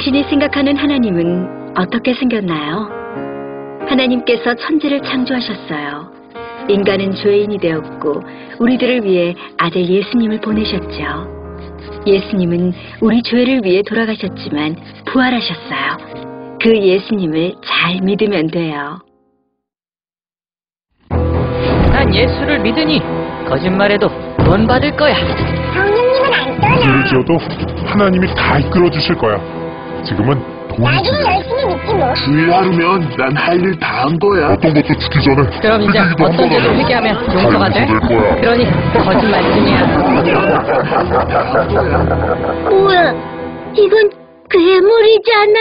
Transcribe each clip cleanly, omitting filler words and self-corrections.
당신이 생각하는 하나님은 어떻게 생겼나요? 하나님께서 천지를 창조하셨어요. 인간은 죄인이 되었고 우리들을 위해 아들 예수님을 보내셨죠. 예수님은 우리 죄를 위해 돌아가셨지만 부활하셨어요. 그 예수님을 잘 믿으면 돼요. 난 예수를 믿으니 거짓말해도 구원받을 거야. 성령님은 안 떠나. 죄를 지어도 하나님이 다 이끌어 주실 거야. 지금은 돈이 나도 중요해. 열심히 믿지 뭐. 주일 하루면 난 할 일 다 한 거야. 어떤 것도 죽기 전에 그럼 이제 회개기도 어떤 한 죄를 거잖아. 회개하면 용서가 돼? 될 거야. 그러니 거짓말뿐이야. 뭐야? 이건 괴물이잖아.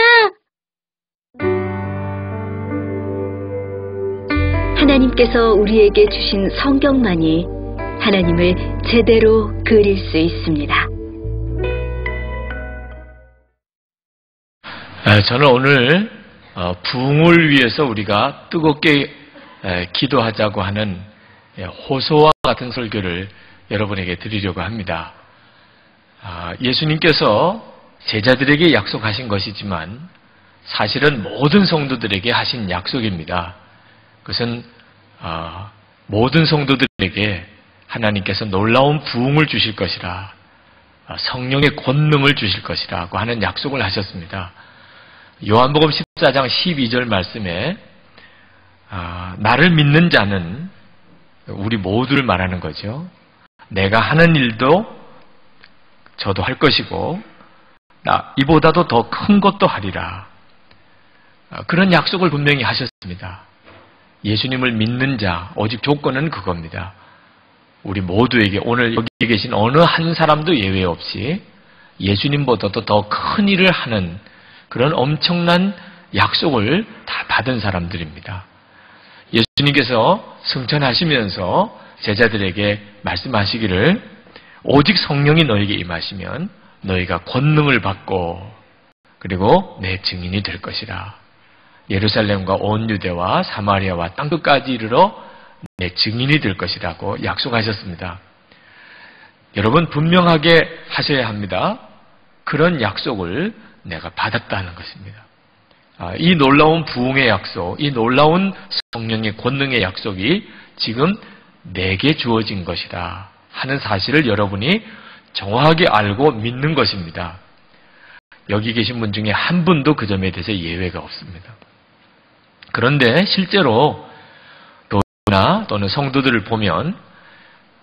하나님께서 우리에게 주신 성경만이 하나님을 제대로 그릴 수 있습니다. 저는 오늘 부흥을 위해서 우리가 뜨겁게 기도하자고 하는 호소와 같은 설교를 여러분에게 드리려고 합니다. 예수님께서 제자들에게 약속하신 것이지만 사실은 모든 성도들에게 하신 약속입니다. 그것은 모든 성도들에게 하나님께서 놀라운 부흥을 주실 것이라, 성령의 권능을 주실 것이라고 하는 약속을 하셨습니다. 요한복음 14장 12절 말씀에 나를 믿는 자는 우리 모두를 말하는 거죠. 내가 하는 일도 저도 할 것이고 이보다도 더 큰 것도 하리라. 그런 약속을 분명히 하셨습니다. 예수님을 믿는 자, 오직 조건은 그겁니다. 우리 모두에게, 오늘 여기 계신 어느 한 사람도 예외 없이 예수님보다도 더 큰 일을 하는 그런 엄청난 약속을 다 받은 사람들입니다. 예수님께서 승천하시면서 제자들에게 말씀하시기를 오직 성령이 너에게 임하시면 너희가 권능을 받고 그리고 내 증인이 될 것이라. 예루살렘과 온 유대와 사마리아와 땅끝까지 이르러 내 증인이 될 것이라고 약속하셨습니다. 여러분 분명하게 하셔야 합니다. 그런 약속을 내가 받았다는 것입니다. 이 놀라운 부흥의 약속, 이 놀라운 성령의 권능의 약속이 지금 내게 주어진 것이다 하는 사실을 여러분이 정확하게 알고 믿는 것입니다. 여기 계신 분 중에 한 분도 그 점에 대해서 예외가 없습니다. 그런데 실제로 교회나 또는 성도들을 보면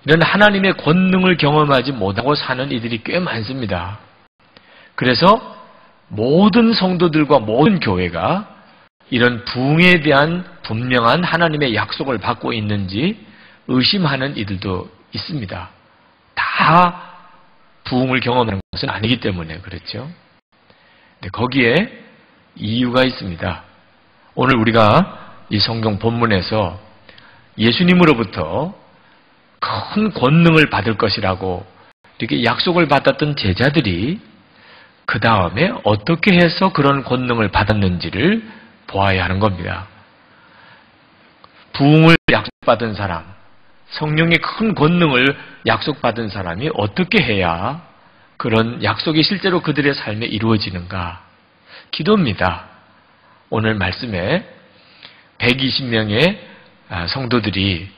이런 하나님의 권능을 경험하지 못하고 사는 이들이 꽤 많습니다. 그래서 모든 성도들과 모든 교회가 이런 부흥에 대한 분명한 하나님의 약속을 받고 있는지 의심하는 이들도 있습니다. 다 부흥을 경험하는 것은 아니기 때문에 그렇죠. 근데 거기에 이유가 있습니다. 오늘 우리가 이 성경 본문에서 예수님으로부터 큰 권능을 받을 것이라고 이렇게 약속을 받았던 제자들이 그 다음에 어떻게 해서 그런 권능을 받았는지를 보아야 하는 겁니다. 부흥을 약속받은 사람, 성령의 큰 권능을 약속받은 사람이 어떻게 해야 그런 약속이 실제로 그들의 삶에 이루어지는가? 기도입니다. 오늘 말씀에 120명의 성도들이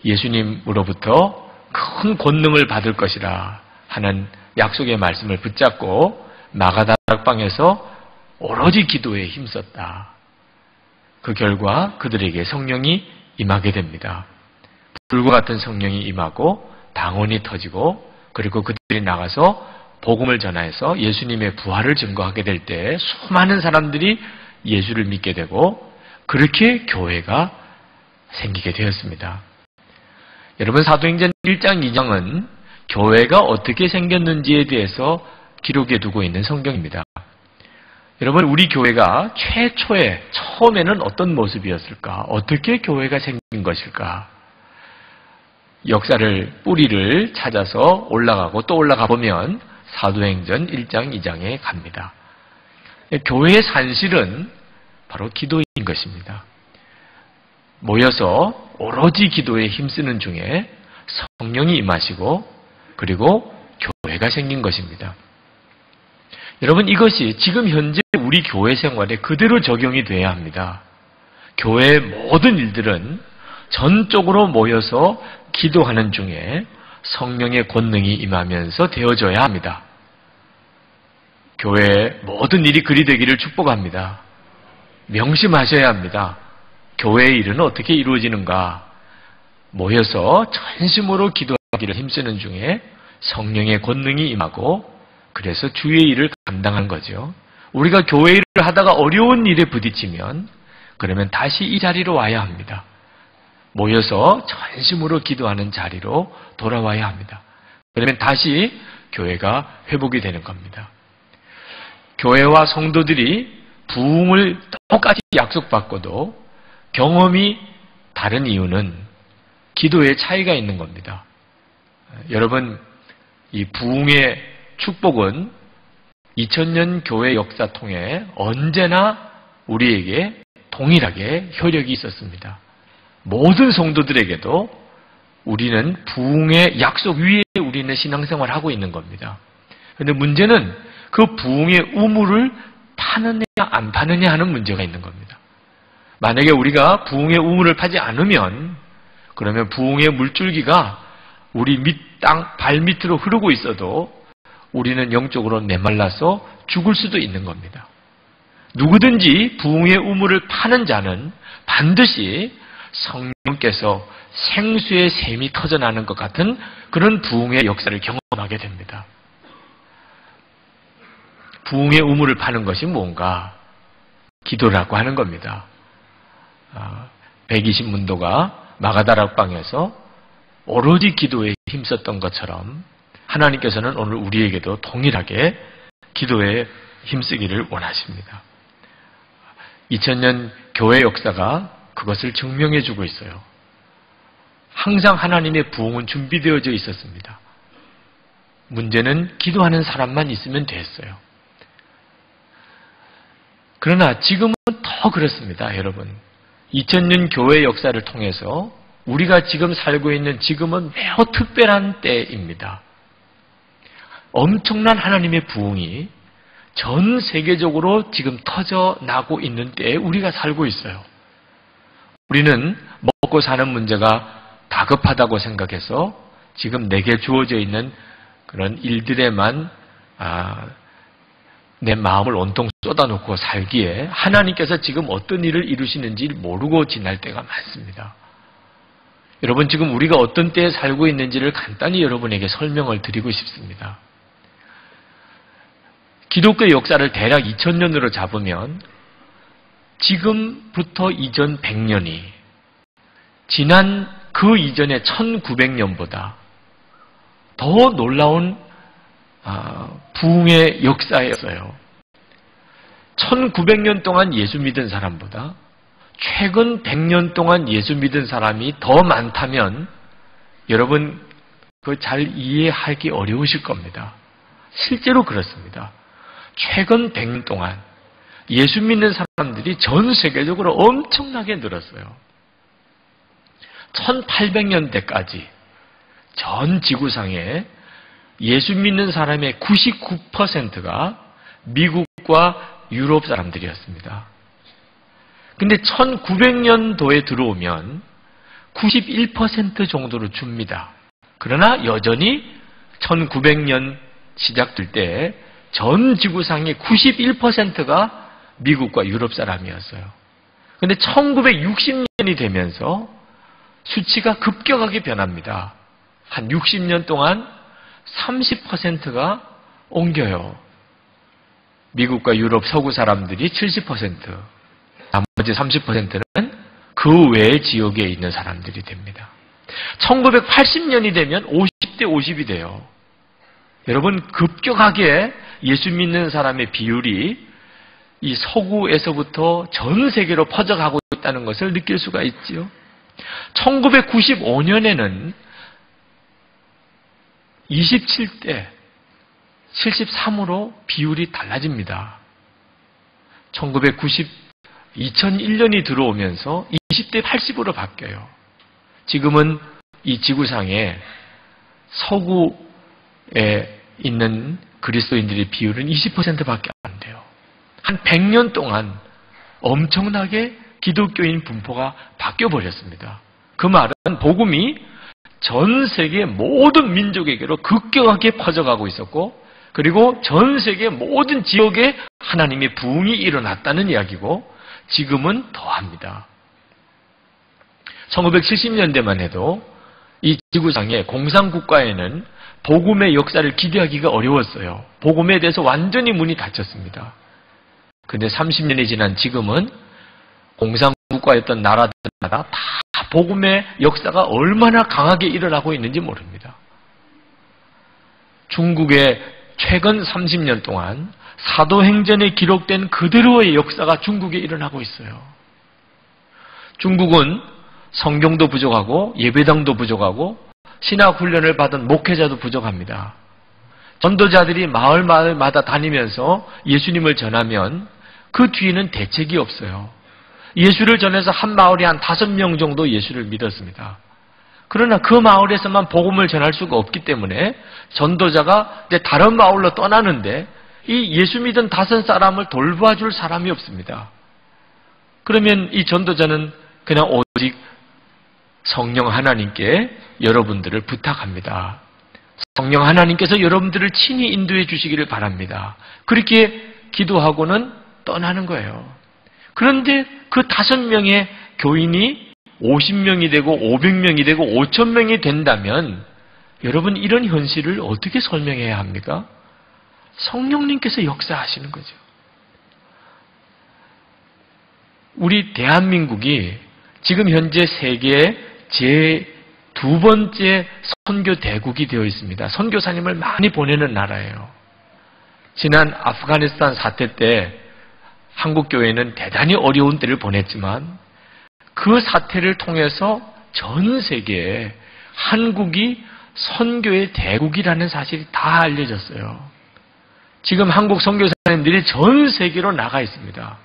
예수님으로부터 큰 권능을 받을 것이라 하는 약속의 말씀을 붙잡고 마가다락방에서 오로지 기도에 힘썼다. 그 결과 그들에게 성령이 임하게 됩니다. 불과 같은 성령이 임하고 방언이 터지고 그리고 그들이 나가서 복음을 전하여서 예수님의 부활을 증거하게 될 때 수많은 사람들이 예수를 믿게 되고 그렇게 교회가 생기게 되었습니다. 여러분 사도행전 1장 2장은 교회가 어떻게 생겼는지에 대해서 기록해 두고 있는 성경입니다. 여러분 우리 교회가 최초에 처음에는 어떤 모습이었을까? 어떻게 교회가 생긴 것일까? 역사를 뿌리를 찾아서 올라가고 또 올라가 보면 사도행전 1장 2장에 갑니다. 교회의 산실은 바로 기도인 것입니다. 모여서 오로지 기도에 힘쓰는 중에 성령이 임하시고 그리고 교회가 생긴 것입니다. 여러분, 이것이 지금 현재 우리 교회 생활에 그대로 적용이 돼야 합니다. 교회의 모든 일들은 전적으로 모여서 기도하는 중에 성령의 권능이 임하면서 되어져야 합니다. 교회의 모든 일이 그리 되기를 축복합니다. 명심하셔야 합니다. 교회의 일은 어떻게 이루어지는가? 모여서 전심으로 기도하기를 힘쓰는 중에 성령의 권능이 임하고 그래서 주의 일을 감당한 거죠. 우리가 교회 일을 하다가 어려운 일에 부딪히면 그러면 다시 이 자리로 와야 합니다. 모여서 전심으로 기도하는 자리로 돌아와야 합니다. 그러면 다시 교회가 회복이 되는 겁니다. 교회와 성도들이 부흥을 똑같이 약속받고도 경험이 다른 이유는 기도의 차이가 있는 겁니다. 여러분, 이 부흥의 축복은 2000년 교회 역사 통해 언제나 우리에게 동일하게 효력이 있었습니다. 모든 성도들에게도 우리는 부흥의 약속 위에 우리는 신앙생활을 하고 있는 겁니다. 그런데 문제는 그 부흥의 우물을 파느냐 안 파느냐 하는 문제가 있는 겁니다. 만약에 우리가 부흥의 우물을 파지 않으면 그러면 부흥의 물줄기가 우리 땅 발밑으로 흐르고 있어도 우리는 영적으로 메말라서 죽을 수도 있는 겁니다. 누구든지 부흥의 우물을 파는 자는 반드시 성령께서 생수의 샘이 터져나는 것 같은 그런 부흥의 역사를 경험하게 됩니다. 부흥의 우물을 파는 것이 뭔가? 기도라고 하는 겁니다. 120문도가 마가다락방에서 오로지 기도에 힘썼던 것처럼 하나님께서는 오늘 우리에게도 동일하게 기도에 힘쓰기를 원하십니다. 2000년 교회 역사가 그것을 증명해 주고 있어요. 항상 하나님의 부흥은 준비되어져 있었습니다. 문제는 기도하는 사람만 있으면 됐어요. 그러나 지금은 더 그렇습니다, 여러분. 2000년 교회 역사를 통해서 우리가 지금 살고 있는 지금은 매우 특별한 때입니다. 엄청난 하나님의 부흥이 전 세계적으로 지금 터져나고 있는 때에 우리가 살고 있어요. 우리는 먹고 사는 문제가 다급하다고 생각해서 지금 내게 주어져 있는 그런 일들에만 내 마음을 온통 쏟아놓고 살기에 하나님께서 지금 어떤 일을 이루시는지 모르고 지날 때가 많습니다. 여러분, 지금 우리가 어떤 때에 살고 있는지를 간단히 여러분에게 설명을 드리고 싶습니다. 기독교 역사를 대략 2000년으로 잡으면 지금부터 이전 100년이 지난 그 이전의 1900년보다 더 놀라운 부흥의 역사였어요. 1900년 동안 예수 믿은 사람보다 최근 100년 동안 예수 믿은 사람이 더 많다면 여러분 그걸 잘 이해하기 어려우실 겁니다. 실제로 그렇습니다. 최근 100년 동안 예수 믿는 사람들이 전 세계적으로 엄청나게 늘었어요. 1800년대까지 전 지구상에 예수 믿는 사람의 99%가 미국과 유럽 사람들이었습니다. 근데 1900년도에 들어오면 91% 정도로 줍니다. 그러나 여전히 1900년 시작될 때 전 지구상의 91%가 미국과 유럽 사람이었어요. 근데 1960년이 되면서 수치가 급격하게 변합니다. 한 60년 동안 30%가 옮겨요. 미국과 유럽 서구 사람들이 70%, 나머지 30%는 그 외의 지역에 있는 사람들이 됩니다. 1980년이 되면 50대 50이 돼요. 여러분, 급격하게 예수 믿는 사람의 비율이 이 서구에서부터 전 세계로 퍼져가고 있다는 것을 느낄 수가 있지요. 1995년에는 27대 73으로 비율이 달라집니다. 2001년이 들어오면서 20대 80으로 바뀌어요. 지금은 이 지구상에 서구의 있는 그리스도인들의 비율은 20%밖에 안 돼요. 한 100년 동안 엄청나게 기독교인 분포가 바뀌어 버렸습니다. 그 말은 복음이 전 세계 모든 민족에게로 급격하게 퍼져가고 있었고, 그리고 전 세계 모든 지역에 하나님의 부흥이 일어났다는 이야기고, 지금은 더합니다. 1970년대만 해도 이 지구상의 공산국가에는 복음의 역사를 기대하기가 어려웠어요. 복음에 대해서 완전히 문이 닫혔습니다. 근데 30년이 지난 지금은 공산국가였던 나라들마다 다 복음의 역사가 얼마나 강하게 일어나고 있는지 모릅니다. 중국의 최근 30년 동안 사도행전에 기록된 그대로의 역사가 중국에 일어나고 있어요. 중국은 성경도 부족하고 예배당도 부족하고 신학훈련을 받은 목회자도 부족합니다. 전도자들이 마을마다 다니면서 예수님을 전하면 그 뒤에는 대책이 없어요. 예수를 전해서 한 마을에 한 5명 정도 예수를 믿었습니다. 그러나 그 마을에서만 복음을 전할 수가 없기 때문에 전도자가 이제 다른 마을로 떠나는데 이 예수 믿은 5사람을 돌봐줄 사람이 없습니다. 그러면 이 전도자는 그냥 오직 성령 하나님께 여러분들을 부탁합니다. 성령 하나님께서 여러분들을 친히 인도해 주시기를 바랍니다. 그렇게 기도하고는 떠나는 거예요. 그런데 그 5명의 교인이 50명이 되고 500명이 되고 5,000명이 된다면 여러분 이런 현실을 어떻게 설명해야 합니까? 성령님께서 역사하시는 거죠. 우리 대한민국이 지금 현재 세계의 제2번째 선교 대국이 되어 있습니다. 선교사님을 많이 보내는 나라예요. 지난 아프가니스탄 사태 때 한국 교회는 대단히 어려운 때를 보냈지만 그 사태를 통해서 전 세계에 한국이 선교의 대국이라는 사실이 다 알려졌어요. 지금 한국 선교사님들이 전 세계로 나가 있습니다.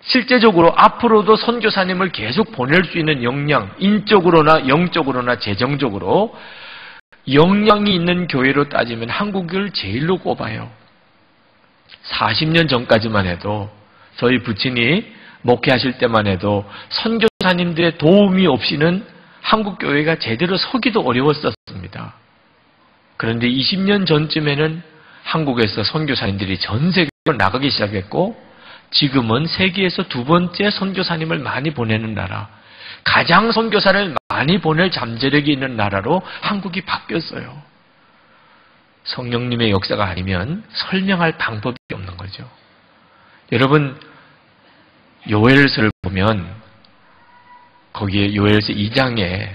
실제적으로 앞으로도 선교사님을 계속 보낼 수 있는 역량, 인적으로나 영적으로나 재정적으로 역량이 있는 교회로 따지면 한국을 제일로 꼽아요. 40년 전까지만 해도 저희 부친이 목회하실 때만 해도 선교사님들의 도움이 없이는 한국 교회가 제대로 서기도 어려웠었습니다. 그런데 20년 전쯤에는 한국에서 선교사님들이 전 세계로 나가기 시작했고 지금은 세계에서 2번째 선교사님을 많이 보내는 나라, 가장 선교사를 많이 보낼 잠재력이 있는 나라로 한국이 바뀌었어요. 성령님의 역사가 아니면 설명할 방법이 없는 거죠. 여러분 요엘서를 보면 거기에 요엘서 2장에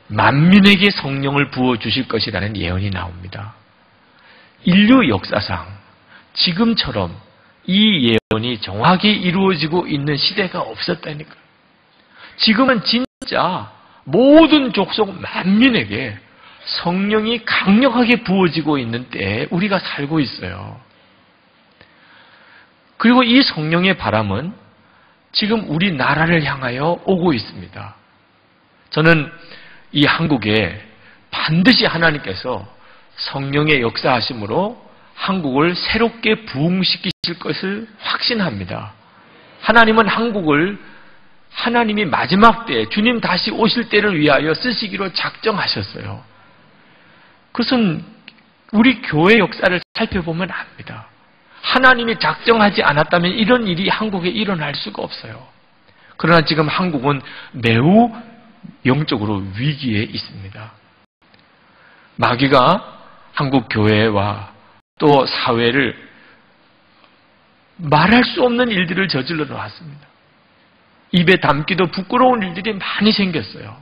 만민에게 성령을 부어주실 것이라는 예언이 나옵니다. 인류 역사상 지금처럼 이 예언이 정확히 이루어지고 있는 시대가 없었다니까요. 지금은 진짜 모든 족속 만민에게 성령이 강력하게 부어지고 있는 때에 우리가 살고 있어요. 그리고 이 성령의 바람은 지금 우리나라를 향하여 오고 있습니다. 저는 이 한국에 반드시 하나님께서 성령의 역사하심으로 한국을 새롭게 부흥시키실 것을 확신합니다. 하나님은 한국을 하나님이 마지막 때 주님 다시 오실 때를 위하여 쓰시기로 작정하셨어요. 그것은 우리 교회 역사를 살펴보면 압니다. 하나님이 작정하지 않았다면 이런 일이 한국에 일어날 수가 없어요. 그러나 지금 한국은 매우 영적으로 위기에 있습니다. 마귀가 한국 교회와 또 사회를 말할 수 없는 일들을 저질러 놓았습니다. 입에 담기도 부끄러운 일들이 많이 생겼어요.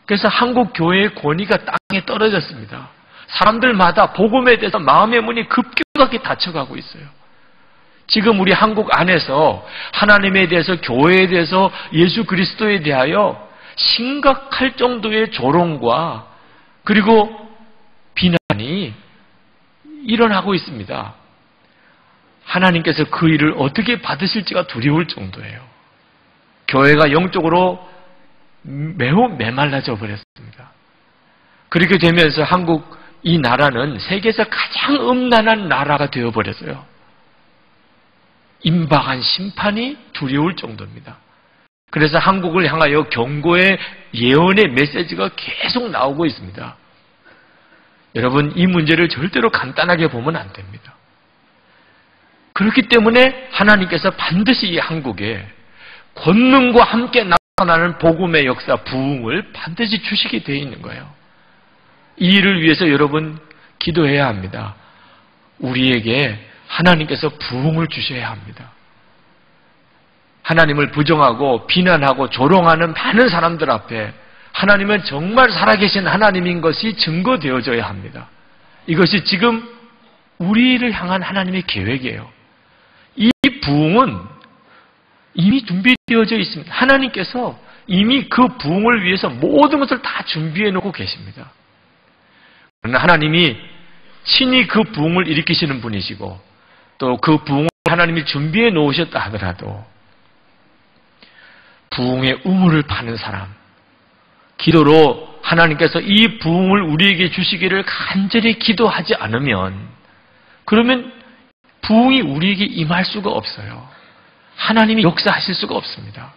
그래서 한국 교회의 권위가 땅에 떨어졌습니다. 사람들마다 복음에 대해서 마음의 문이 급격하게 닫혀가고 있어요. 지금 우리 한국 안에서 하나님에 대해서, 교회에 대해서, 예수 그리스도에 대하여 심각할 정도의 조롱과 그리고 비난이 일어나고 있습니다. 하나님께서 그 일을 어떻게 받으실지가 두려울 정도예요. 교회가 영적으로 매우 메말라져 버렸습니다. 그렇게 되면서 한국 이 나라는 세계에서 가장 음란한 나라가 되어버렸어요. 임박한 심판이 두려울 정도입니다. 그래서 한국을 향하여 경고의 예언의 메시지가 계속 나오고 있습니다. 여러분, 이 문제를 절대로 간단하게 보면 안 됩니다. 그렇기 때문에 하나님께서 반드시 이 한국에 권능과 함께 나타나는 복음의 역사, 부흥을 반드시 주시게 되어 있는 거예요. 이 일을 위해서 여러분 기도해야 합니다. 우리에게 하나님께서 부흥을 주셔야 합니다. 하나님을 부정하고 비난하고 조롱하는 많은 사람들 앞에 하나님은 정말 살아계신 하나님인 것이 증거되어져야 합니다. 이것이 지금 우리를 향한 하나님의 계획이에요. 이 부흥은 이미 준비되어져 있습니다. 하나님께서 이미 그 부흥을 위해서 모든 것을 다 준비해 놓고 계십니다. 그러나 하나님이 친히 그 부흥을 일으키시는 분이시고 또 그 부흥을 하나님이 준비해 놓으셨다 하더라도 부흥의 우물을 파는 사람, 기도로 하나님께서 이 부흥을 우리에게 주시기를 간절히 기도하지 않으면 그러면 부흥이 우리에게 임할 수가 없어요. 하나님이 역사하실 수가 없습니다.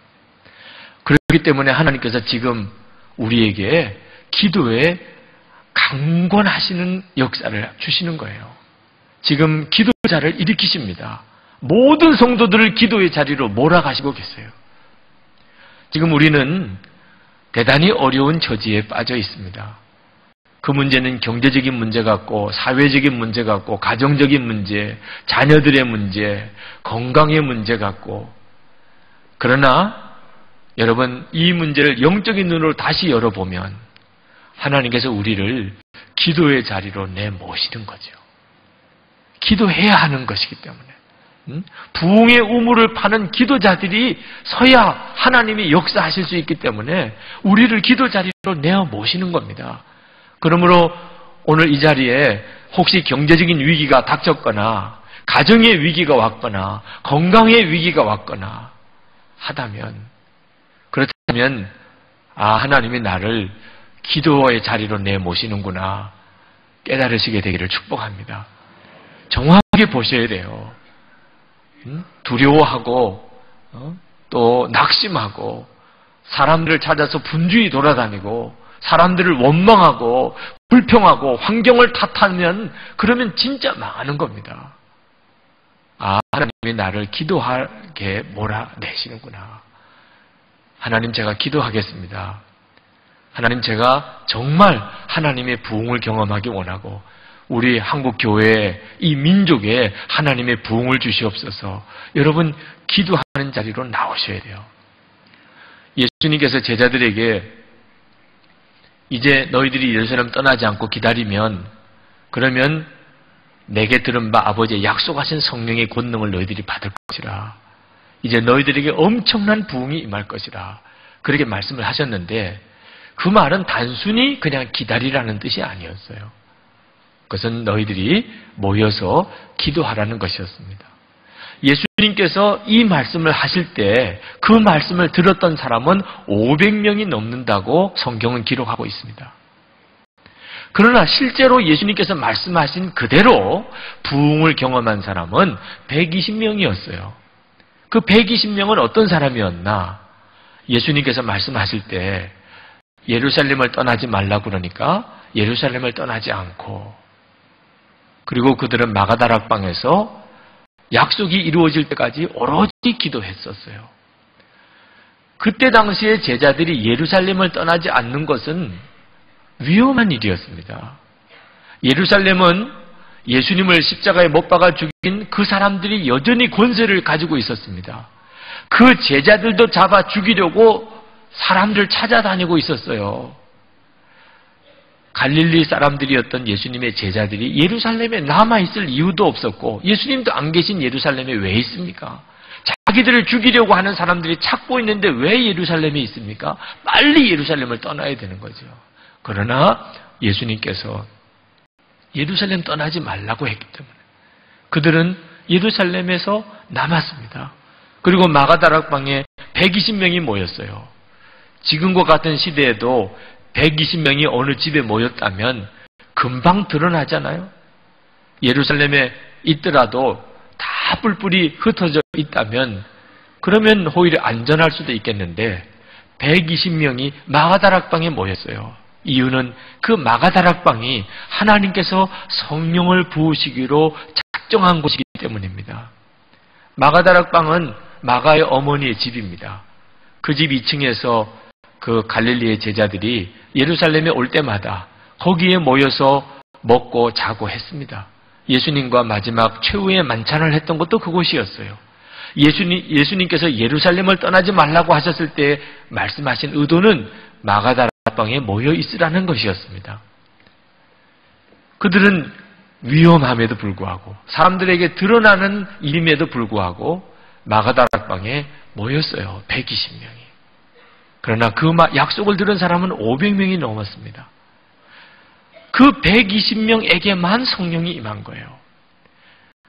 그렇기 때문에 하나님께서 지금 우리에게 기도에 강권하시는 역사를 주시는 거예요. 지금 기도자를 일으키십니다. 모든 성도들을 기도의 자리로 몰아가시고 계세요. 지금 우리는 대단히 어려운 처지에 빠져 있습니다. 그 문제는 경제적인 문제 같고 사회적인 문제 같고 가정적인 문제, 자녀들의 문제, 건강의 문제 같고 그러나 여러분 이 문제를 영적인 눈으로 다시 열어보면 하나님께서 우리를 기도의 자리로 내모시는 거죠. 기도해야 하는 것이기 때문에 부흥의 우물을 파는 기도자들이 서야 하나님이 역사하실 수 있기 때문에 우리를 기도 자리로 내어 모시는 겁니다. 그러므로 오늘 이 자리에 혹시 경제적인 위기가 닥쳤거나 가정의 위기가 왔거나 건강의 위기가 왔거나 하다면 그렇다면 하나님이 나를 기도의 자리로 내 모시는구나 깨달으시게 되기를 축복합니다. 정확하게 보셔야 돼요. 두려워하고 또 낙심하고 사람들을 찾아서 분주히 돌아다니고 사람들을 원망하고 불평하고 환경을 탓하면 그러면 진짜 망하는 겁니다. 하나님이 나를 기도하게 몰아내시는구나. 하나님 제가 기도하겠습니다. 하나님 제가 정말 하나님의 부흥을 경험하기 원하고 우리 한국 교회에 이 민족에 하나님의 부흥을 주시옵소서. 여러분 기도하는 자리로 나오셔야 돼요. 예수님께서 제자들에게 이제 너희들이 예루살렘 떠나지 않고 기다리면 그러면 내게 들은 바 아버지의 약속하신 성령의 권능을 너희들이 받을 것이라. 이제 너희들에게 엄청난 부흥이 임할 것이라. 그렇게 말씀을 하셨는데 그 말은 단순히 그냥 기다리라는 뜻이 아니었어요. 그것은 너희들이 모여서 기도하라는 것이었습니다. 예수님께서 이 말씀을 하실 때 그 말씀을 들었던 사람은 500명이 넘는다고 성경은 기록하고 있습니다. 그러나 실제로 예수님께서 말씀하신 그대로 부흥을 경험한 사람은 120명이었어요. 그 120명은 어떤 사람이었나? 예수님께서 말씀하실 때 예루살렘을 떠나지 말라 그러니까 예루살렘을 떠나지 않고 그리고 그들은 마가다락방에서 약속이 이루어질 때까지 오로지 기도했었어요. 그때 당시에 제자들이 예루살렘을 떠나지 않는 것은 위험한 일이었습니다. 예루살렘은 예수님을 십자가에 못 박아 죽인 그 사람들이 여전히 권세를 가지고 있었습니다. 그 제자들도 잡아 죽이려고 사람들 찾아다니고 있었어요. 갈릴리 사람들이었던 예수님의 제자들이 예루살렘에 남아있을 이유도 없었고 예수님도 안 계신 예루살렘에 왜 있습니까? 자기들을 죽이려고 하는 사람들이 찾고 있는데 왜 예루살렘에 있습니까? 빨리 예루살렘을 떠나야 되는 거죠. 그러나 예수님께서 예루살렘 떠나지 말라고 했기 때문에 그들은 예루살렘에서 남았습니다. 그리고 마가다락방에 120명이 모였어요. 지금과 같은 시대에도 120명이 어느 집에 모였다면 금방 드러나잖아요. 예루살렘에 있더라도 다 뿔뿔이 흩어져 있다면 그러면 오히려 안전할 수도 있겠는데 120명이 마가다락방에 모였어요. 이유는 그 마가다락방이 하나님께서 성령을 부으시기로 작정한 곳이기 때문입니다. 마가다락방은 마가의 어머니의 집입니다. 그 집 2층에서 그 갈릴리의 제자들이 예루살렘에 올 때마다 거기에 모여서 먹고 자고 했습니다. 예수님과 마지막 최후의 만찬을 했던 것도 그곳이었어요. 예수님께서 예루살렘을 떠나지 말라고 하셨을 때 말씀하신 의도는 마가다락방에 모여 있으라는 것이었습니다. 그들은 위험함에도 불구하고 사람들에게 드러나는 일임에도 불구하고 마가다락방에 모였어요. 120명이. 그러나 그 약속을 들은 사람은 500명이 넘었습니다. 그 120명에게만 성령이 임한 거예요.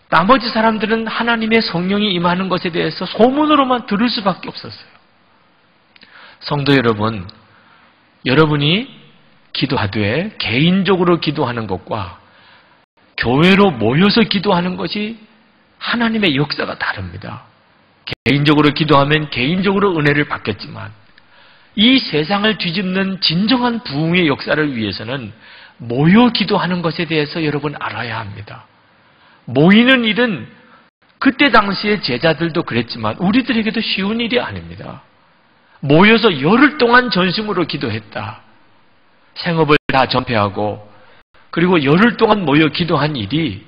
나머지 사람들은 하나님의 성령이 임하는 것에 대해서 소문으로만 들을 수밖에 없었어요. 성도 여러분, 여러분이 기도하되 개인적으로 기도하는 것과 교회로 모여서 기도하는 것이 하나님의 역사가 다릅니다. 개인적으로 기도하면 개인적으로 은혜를 받겠지만 이 세상을 뒤집는 진정한 부흥의 역사를 위해서는 모여 기도하는 것에 대해서 여러분 알아야 합니다. 모이는 일은 그때 당시의 제자들도 그랬지만 우리들에게도 쉬운 일이 아닙니다. 모여서 열흘 동안 전심으로 기도했다. 생업을 다 전폐하고 그리고 열흘 동안 모여 기도한 일이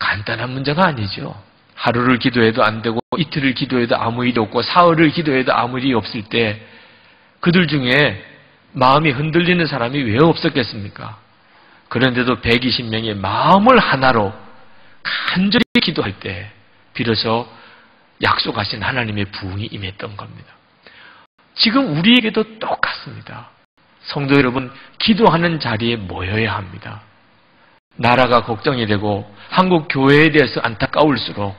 간단한 문제가 아니죠. 하루를 기도해도 안 되고 이틀을 기도해도 아무 일이 없고 사흘을 기도해도 아무 일이 없을 때 그들 중에 마음이 흔들리는 사람이 왜 없었겠습니까? 그런데도 120명의 마음을 하나로 간절히 기도할 때 비로소 약속하신 하나님의 부흥이 임했던 겁니다. 지금 우리에게도 똑같습니다. 성도 여러분, 기도하는 자리에 모여야 합니다. 나라가 걱정이 되고 한국 교회에 대해서 안타까울수록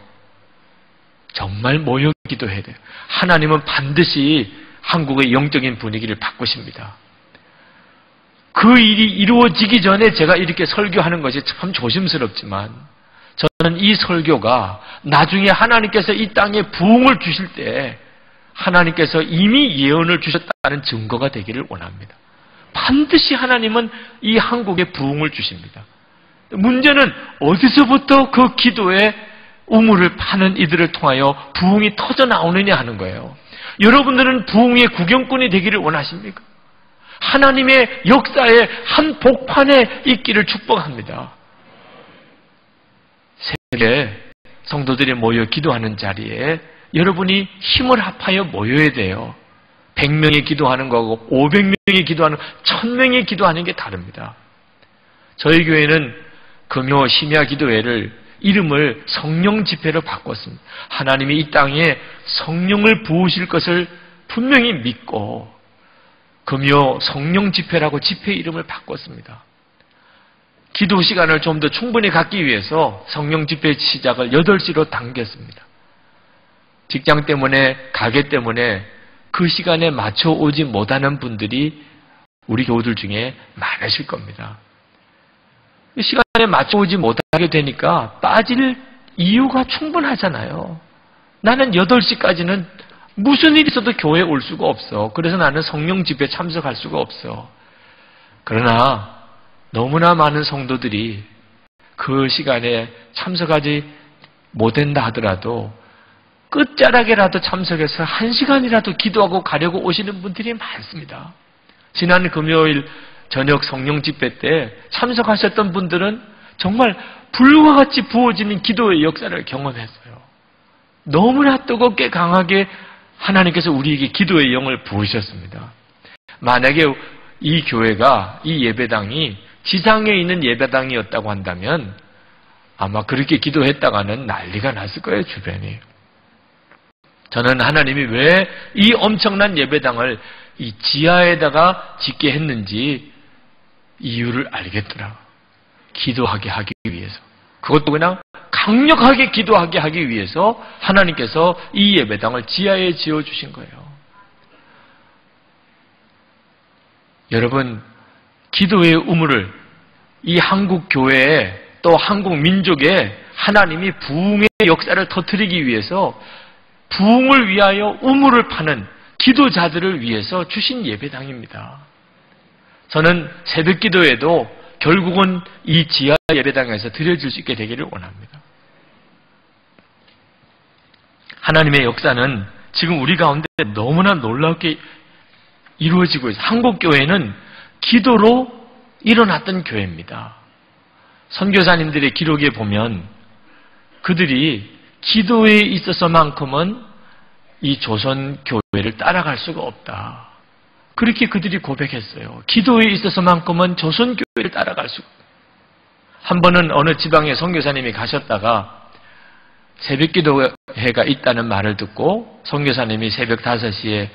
정말 모여 기도해야 돼요. 하나님은 반드시 한국의 영적인 분위기를 바꾸십니다. 그 일이 이루어지기 전에 제가 이렇게 설교하는 것이 참 조심스럽지만 저는 이 설교가 나중에 하나님께서 이 땅에 부흥을 주실 때 하나님께서 이미 예언을 주셨다는 증거가 되기를 원합니다. 반드시 하나님은 이 한국에 부흥을 주십니다. 문제는 어디서부터 그 기도에 우물을 파는 이들을 통하여 부흥이 터져 나오느냐 하는 거예요. 여러분들은 부흥의 구경꾼이 되기를 원하십니까? 하나님의 역사의 한 복판에 있기를 축복합니다. 새벽에 성도들이 모여 기도하는 자리에 여러분이 힘을 합하여 모여야 돼요. 100명이 기도하는 거하고 500명이 기도하는 1000명이 기도하는 게 다릅니다. 저희 교회는 금요 심야 기도회를 이름을 성령 집회로 바꿨습니다. 하나님이 이 땅에 성령을 부으실 것을 분명히 믿고 금요 성령 집회라고 집회 이름을 바꿨습니다. 기도 시간을 좀 더 충분히 갖기 위해서 성령 집회 시작을 8시로 당겼습니다. 직장 때문에 가게 때문에 그 시간에 맞춰 오지 못하는 분들이 우리 교우들 중에 많으실 겁니다. 시간에 맞춰 오지 못하게 되니까 빠질 이유가 충분하잖아요. 나는 8시까지는 무슨 일이 있어도 교회에 올 수가 없어. 그래서 나는 성령 집회에 참석할 수가 없어. 그러나 너무나 많은 성도들이 그 시간에 참석하지 못한다 하더라도 끝자락에라도 참석해서 1시간이라도 기도하고 가려고 오시는 분들이 많습니다. 지난 금요일 저녁 성령 집회 때 참석하셨던 분들은 정말 불과 같이 부어지는 기도의 역사를 경험했어요. 너무나 뜨겁게 강하게 하나님께서 우리에게 기도의 영을 부으셨습니다. 만약에 이 교회가, 이 예배당이 지상에 있는 예배당이었다고 한다면 아마 그렇게 기도했다가는 난리가 났을 거예요, 주변이. 저는 하나님이 왜 이 엄청난 예배당을 이 지하에다가 짓게 했는지 이유를 알겠더라. 기도하게 하기 위해서. 그것도 그냥 강력하게 기도하게 하기 위해서 하나님께서 이 예배당을 지하에 지어주신 거예요. 여러분, 기도의 우물을 이 한국 교회에 또 한국 민족에 하나님이 부흥의 역사를 터뜨리기 위해서 부흥을 위하여 우물을 파는 기도자들을 위해서 주신 예배당입니다. 저는 새벽 기도에도 결국은 이 지하 예배당에서 드려질 수 있게 되기를 원합니다. 하나님의 역사는 지금 우리 가운데 너무나 놀랍게 이루어지고 있어요. 한국 교회는 기도로 일어났던 교회입니다. 선교사님들의 기록에 보면 그들이 기도에 있어서만큼은 이 조선 교회를 따라갈 수가 없다. 그렇게 그들이 고백했어요. 기도에 있어서만큼은 조선 교회를 따라갈 수가 없다. 한 번은 어느 지방에 선교사님이 가셨다가 새벽 기도회가 있다는 말을 듣고 선교사님이 새벽 5시에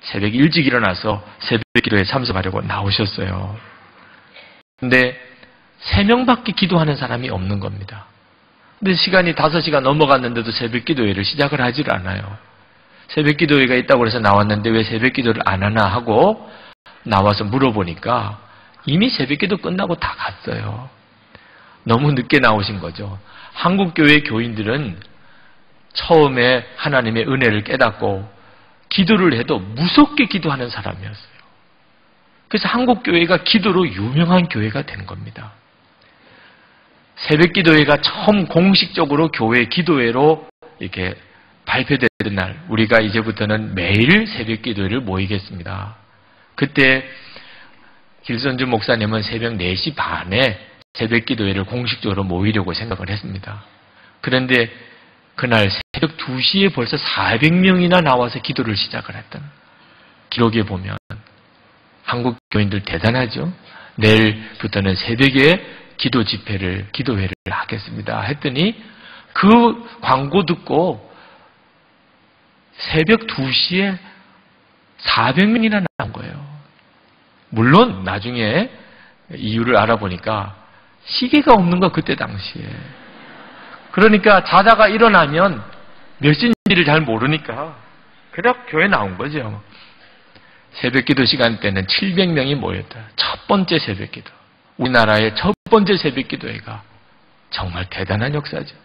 새벽 일찍 일어나서 새벽 기도에 참석하려고 나오셨어요. 근데 3명밖에 기도하는 사람이 없는 겁니다. 근데 시간이 5시가 넘어갔는데도 새벽 기도회를 시작을 하질 않아요. 새벽 기도회가 있다고 해서 나왔는데 왜 새벽 기도를 안 하나 하고 나와서 물어보니까 이미 새벽 기도 끝나고 다 갔어요. 너무 늦게 나오신 거죠. 한국 교회 교인들은 처음에 하나님의 은혜를 깨닫고 기도를 해도 무섭게 기도하는 사람이었어요. 그래서 한국 교회가 기도로 유명한 교회가 된 겁니다. 새벽 기도회가 처음 공식적으로 교회 기도회로 이렇게 발표되는 날, 우리가 이제부터는 매일 새벽 기도회를 모이겠습니다. 그때 길선주 목사님은 새벽 4시 반에 새벽 기도회를 공식적으로 모이려고 생각을 했습니다. 그런데 그날 새벽 2시에 벌써 400명이나 나와서 기도를 시작을 했던 기록에 보면 한국 교인들 대단하죠. 내일부터는 새벽에 기도 집회를, 기도회를 하겠습니다. 했더니 그 광고 듣고 새벽 2시에 400명이나 나온 거예요. 물론 나중에 이유를 알아보니까 시계가 없는 거 그때 당시에. 그러니까 자다가 일어나면 몇 시인지를 잘 모르니까 그냥 교회 나온 거죠. 새벽 기도 시간 때는 700명이 모였다. 첫 번째 새벽 기도. 우리나라의 첫 번째 새벽 기도회가 정말 대단한 역사죠.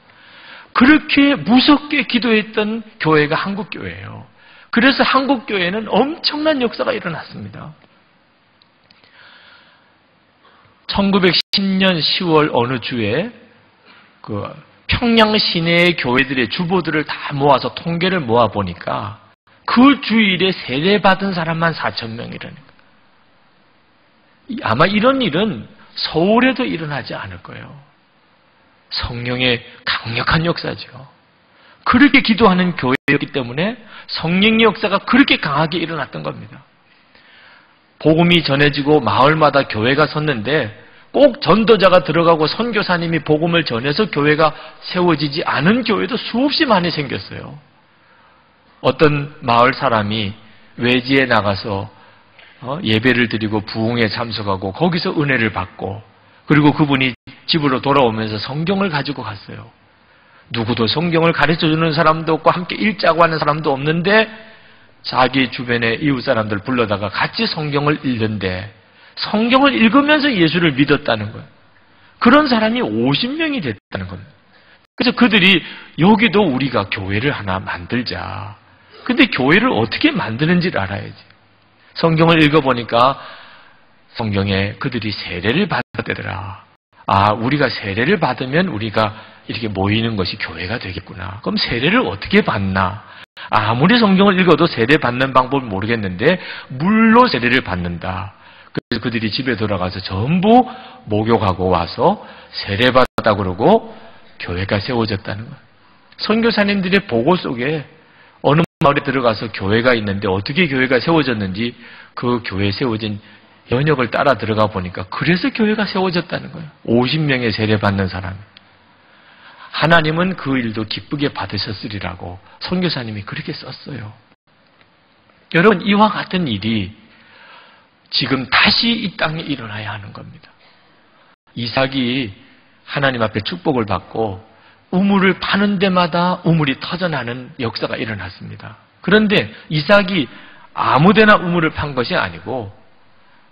그렇게 무섭게 기도했던 교회가 한국 교회예요. 그래서 한국 교회는 엄청난 역사가 일어났습니다. 1910년 10월 어느 주에 그 평양 시내의 교회들의 주보들을 다 모아서 통계를 모아 보니까 그 주일에 세례받은 사람만 4,000명이라는 거예요. 아마 이런 일은 서울에도 일어나지 않을 거예요. 성령의 강력한 역사죠. 그렇게 기도하는 교회였기 때문에 성령의 역사가 그렇게 강하게 일어났던 겁니다. 복음이 전해지고 마을마다 교회가 섰는데 꼭 전도자가 들어가고 선교사님이 복음을 전해서 교회가 세워지지 않은 교회도 수없이 많이 생겼어요. 어떤 마을 사람이 외지에 나가서 예배를 드리고 부흥에 참석하고 거기서 은혜를 받고 그리고 그분이 집으로 돌아오면서 성경을 가지고 갔어요. 누구도 성경을 가르쳐주는 사람도 없고 함께 읽자고 하는 사람도 없는데 자기 주변의 이웃 사람들 불러다가 같이 성경을 읽는데 성경을 읽으면서 예수를 믿었다는 거예요. 그런 사람이 50명이 됐다는 겁니다. 그래서 그들이 여기도 우리가 교회를 하나 만들자. 근데 교회를 어떻게 만드는지를 알아야지. 성경을 읽어보니까 성경에 그들이 세례를 받았더라. 아, 우리가 세례를 받으면 우리가 이렇게 모이는 것이 교회가 되겠구나. 그럼 세례를 어떻게 받나? 아무리 성경을 읽어도 세례 받는 방법을 모르겠는데 물로 세례를 받는다. 그래서 그들이 집에 돌아가서 전부 목욕하고 와서 세례 받았다 그러고 교회가 세워졌다는 거예요. 선교사님들의 보고 속에 어느 마을에 들어가서 교회가 있는데 어떻게 교회가 세워졌는지 그 교회에 세워진 연역을 따라 들어가 보니까 그래서 교회가 세워졌다는 거예요. 50명의 세례 받는 사람. 하나님은 그 일도 기쁘게 받으셨으리라고 선교사님이 그렇게 썼어요. 여러분, 이와 같은 일이 지금 다시 이 땅에 일어나야 하는 겁니다. 이삭이 하나님 앞에 축복을 받고 우물을 파는 데마다 우물이 터져나는 역사가 일어났습니다. 그런데 이삭이 아무데나 우물을 판 것이 아니고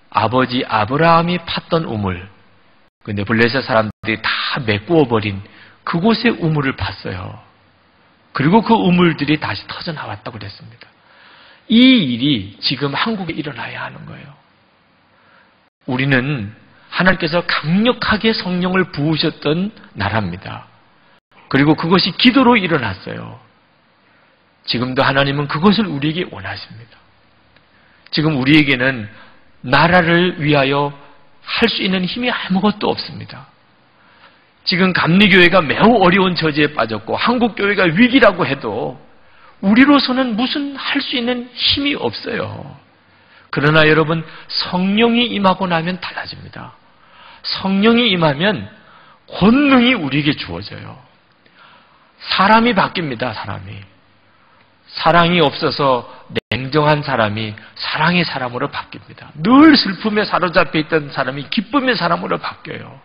아버지 아브라함이 팠던 우물, 근데 블레셋 사람들이 다 메꾸어버린 그곳의 우물을 봤어요. 그리고 그 우물들이 다시 터져 나왔다고 그랬습니다. 이 일이 지금 한국에 일어나야 하는 거예요. 우리는 하나님께서 강력하게 성령을 부으셨던 나라입니다. 그리고 그것이 기도로 일어났어요. 지금도 하나님은 그것을 우리에게 원하십니다. 지금 우리에게는 나라를 위하여 할 수 있는 힘이 아무것도 없습니다. 지금 감리교회가 매우 어려운 처지에 빠졌고 한국교회가 위기라고 해도 우리로서는 무슨 할 수 있는 힘이 없어요. 그러나 여러분, 성령이 임하고 나면 달라집니다. 성령이 임하면 권능이 우리에게 주어져요. 사람이 바뀝니다. 사랑이 없어서 냉정한 사람이 사랑의 사람으로 바뀝니다. 늘 슬픔에 사로잡혀 있던 사람이 기쁨의 사람으로 바뀌어요.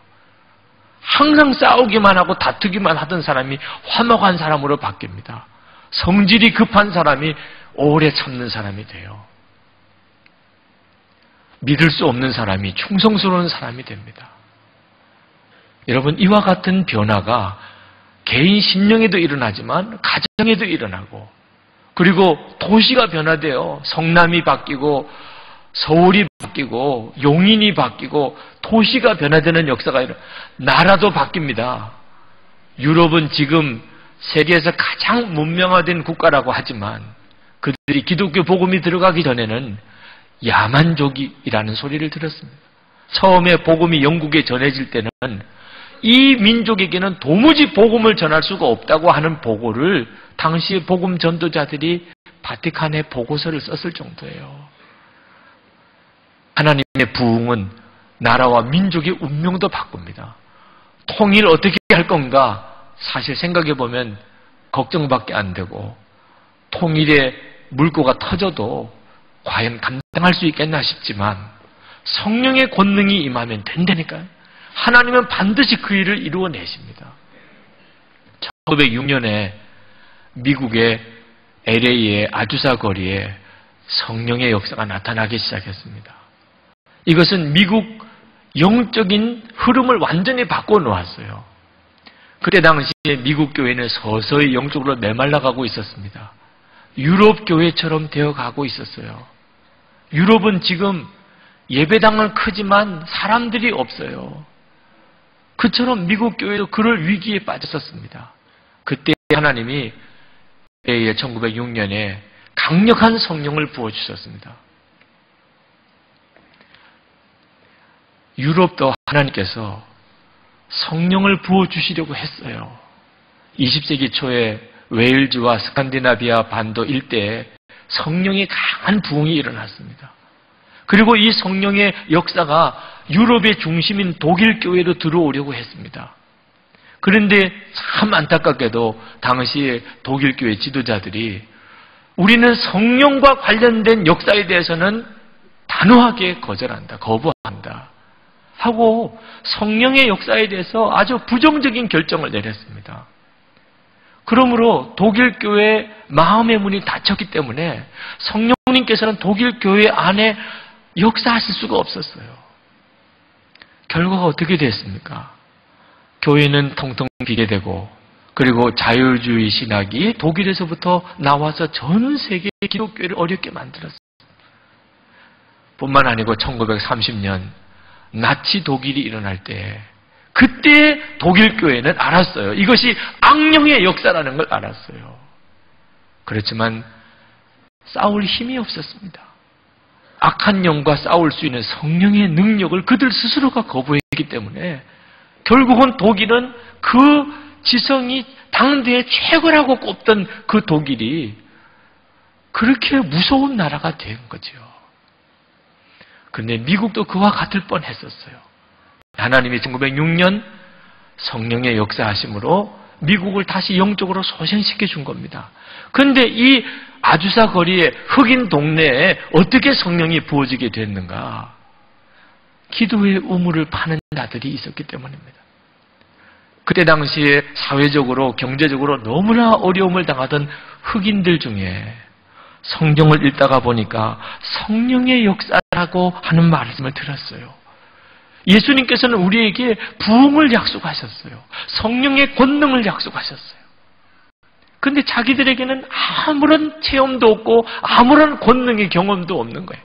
항상 싸우기만 하고 다투기만 하던 사람이 화목한 사람으로 바뀝니다. 성질이 급한 사람이 오래 참는 사람이 돼요. 믿을 수 없는 사람이 충성스러운 사람이 됩니다. 여러분, 이와 같은 변화가 개인 심령에도 일어나지만 가정에도 일어나고, 그리고 도시가 변화돼요. 성남이 바뀌고 서울이 바뀌고 용인이 바뀌고 도시가 변화되는 역사가 나라도 바뀝니다. 유럽은 지금 세계에서 가장 문명화된 국가라고 하지만 그들이 기독교 복음이 들어가기 전에는 야만족이라는 소리를 들었습니다. 처음에 복음이 영국에 전해질 때는 이 민족에게는 도무지 복음을 전할 수가 없다고 하는 보고를 당시의 복음 전도자들이 바티칸에 보고서를 썼을 정도예요. 하나님의 부흥은 나라와 민족의 운명도 바꿉니다. 통일 어떻게 할 건가? 사실 생각해보면 걱정밖에 안 되고, 통일의 물꼬가 터져도 과연 감당할 수 있겠나 싶지만 성령의 권능이 임하면 된다니까요. 하나님은 반드시 그 일을 이루어내십니다. 1906년에 미국의 LA의 아주사 거리에 성령의 역사가 나타나기 시작했습니다. 이것은 미국 영적인 흐름을 완전히 바꿔놓았어요. 그때 당시에 미국 교회는 서서히 영적으로 메말라가고 있었습니다. 유럽 교회처럼 되어가고 있었어요. 유럽은 지금 예배당은 크지만 사람들이 없어요. 그처럼 미국 교회도 그럴 위기에 빠졌었습니다. 그때 하나님이 1906년에 강력한 성령을 부어주셨습니다. 유럽도 하나님께서 성령을 부어주시려고 했어요. 20세기 초에 웨일즈와 스칸디나비아 반도 일대에 성령의 강한 부흥이 일어났습니다. 그리고 이 성령의 역사가 유럽의 중심인 독일 교회로 들어오려고 했습니다. 그런데 참 안타깝게도 당시에 독일 교회 지도자들이 우리는 성령과 관련된 역사에 대해서는 단호하게 거부한다 하고 성령의 역사에 대해서 아주 부정적인 결정을 내렸습니다. 그러므로 독일 교회 마음의 문이 닫혔기 때문에 성령님께서는 독일 교회 안에 역사하실 수가 없었어요. 결과가 어떻게 됐습니까? 교회는 통통 비게 되고, 그리고 자율주의 신학이 독일에서부터 나와서 전 세계 기독교를 어렵게 만들었어요. 뿐만 아니고 1930년 나치 독일이 일어날 때, 그때 독일 교회는 알았어요. 이것이 악령의 역사라는 걸 알았어요. 그렇지만 싸울 힘이 없었습니다. 악한 영과 싸울 수 있는 성령의 능력을 그들 스스로가 거부했기 때문에 결국은 독일은 그 지성이 당대의 최고라고 꼽던 그 독일이 그렇게 무서운 나라가 된 거죠. 그런데 미국도 그와 같을 뻔했었어요. 하나님이 1906년 성령의 역사하심으로 미국을 다시 영적으로 소생시켜 준 겁니다. 그런데 이 아주사 거리의 흑인 동네에 어떻게 성령이 부어지게 됐는가? 기도의 우물을 파는 자들이 있었기 때문입니다. 그때 당시에 사회적으로 경제적으로 너무나 어려움을 당하던 흑인들 중에 성경을 읽다가 보니까 성령의 역사라고 하는 말씀을 들었어요. 예수님께서는 우리에게 부흥을 약속하셨어요. 성령의 권능을 약속하셨어요. 근데 자기들에게는 아무런 체험도 없고 아무런 권능의 경험도 없는 거예요.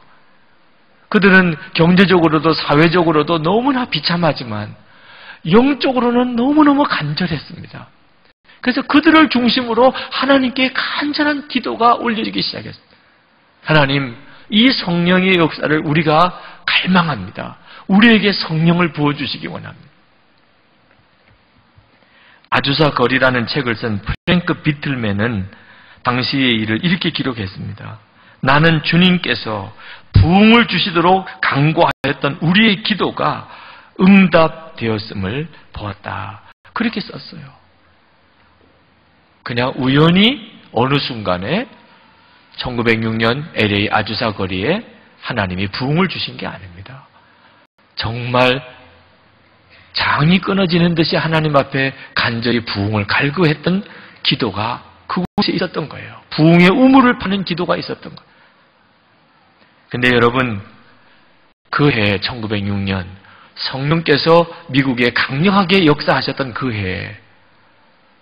그들은 경제적으로도 사회적으로도 너무나 비참하지만 영적으로는 너무너무 간절했습니다. 그래서 그들을 중심으로 하나님께 간절한 기도가 올려지기 시작했어요. 하나님, 이 성령의 역사를 우리가 갈망합니다. 우리에게 성령을 부어주시기 원합니다. 아주사 거리라는 책을 쓴 프랭크 비틀맨은 당시의 일을 이렇게 기록했습니다. 나는 주님께서 부흥을 주시도록 간구하였던 우리의 기도가 응답되었음을 보았다. 그렇게 썼어요. 그냥 우연히 어느 순간에 1906년 LA 아주사 거리에 하나님이 부흥을 주신 게 아닙니다. 정말 장이 끊어지는 듯이 하나님 앞에 간절히 부흥을 갈구했던 기도가 그곳에 있었던 거예요. 부흥의 우물을 파는 기도가 있었던 거예요. 근데 여러분, 그 해 1906년 성령께서 미국에 강력하게 역사하셨던 그 해에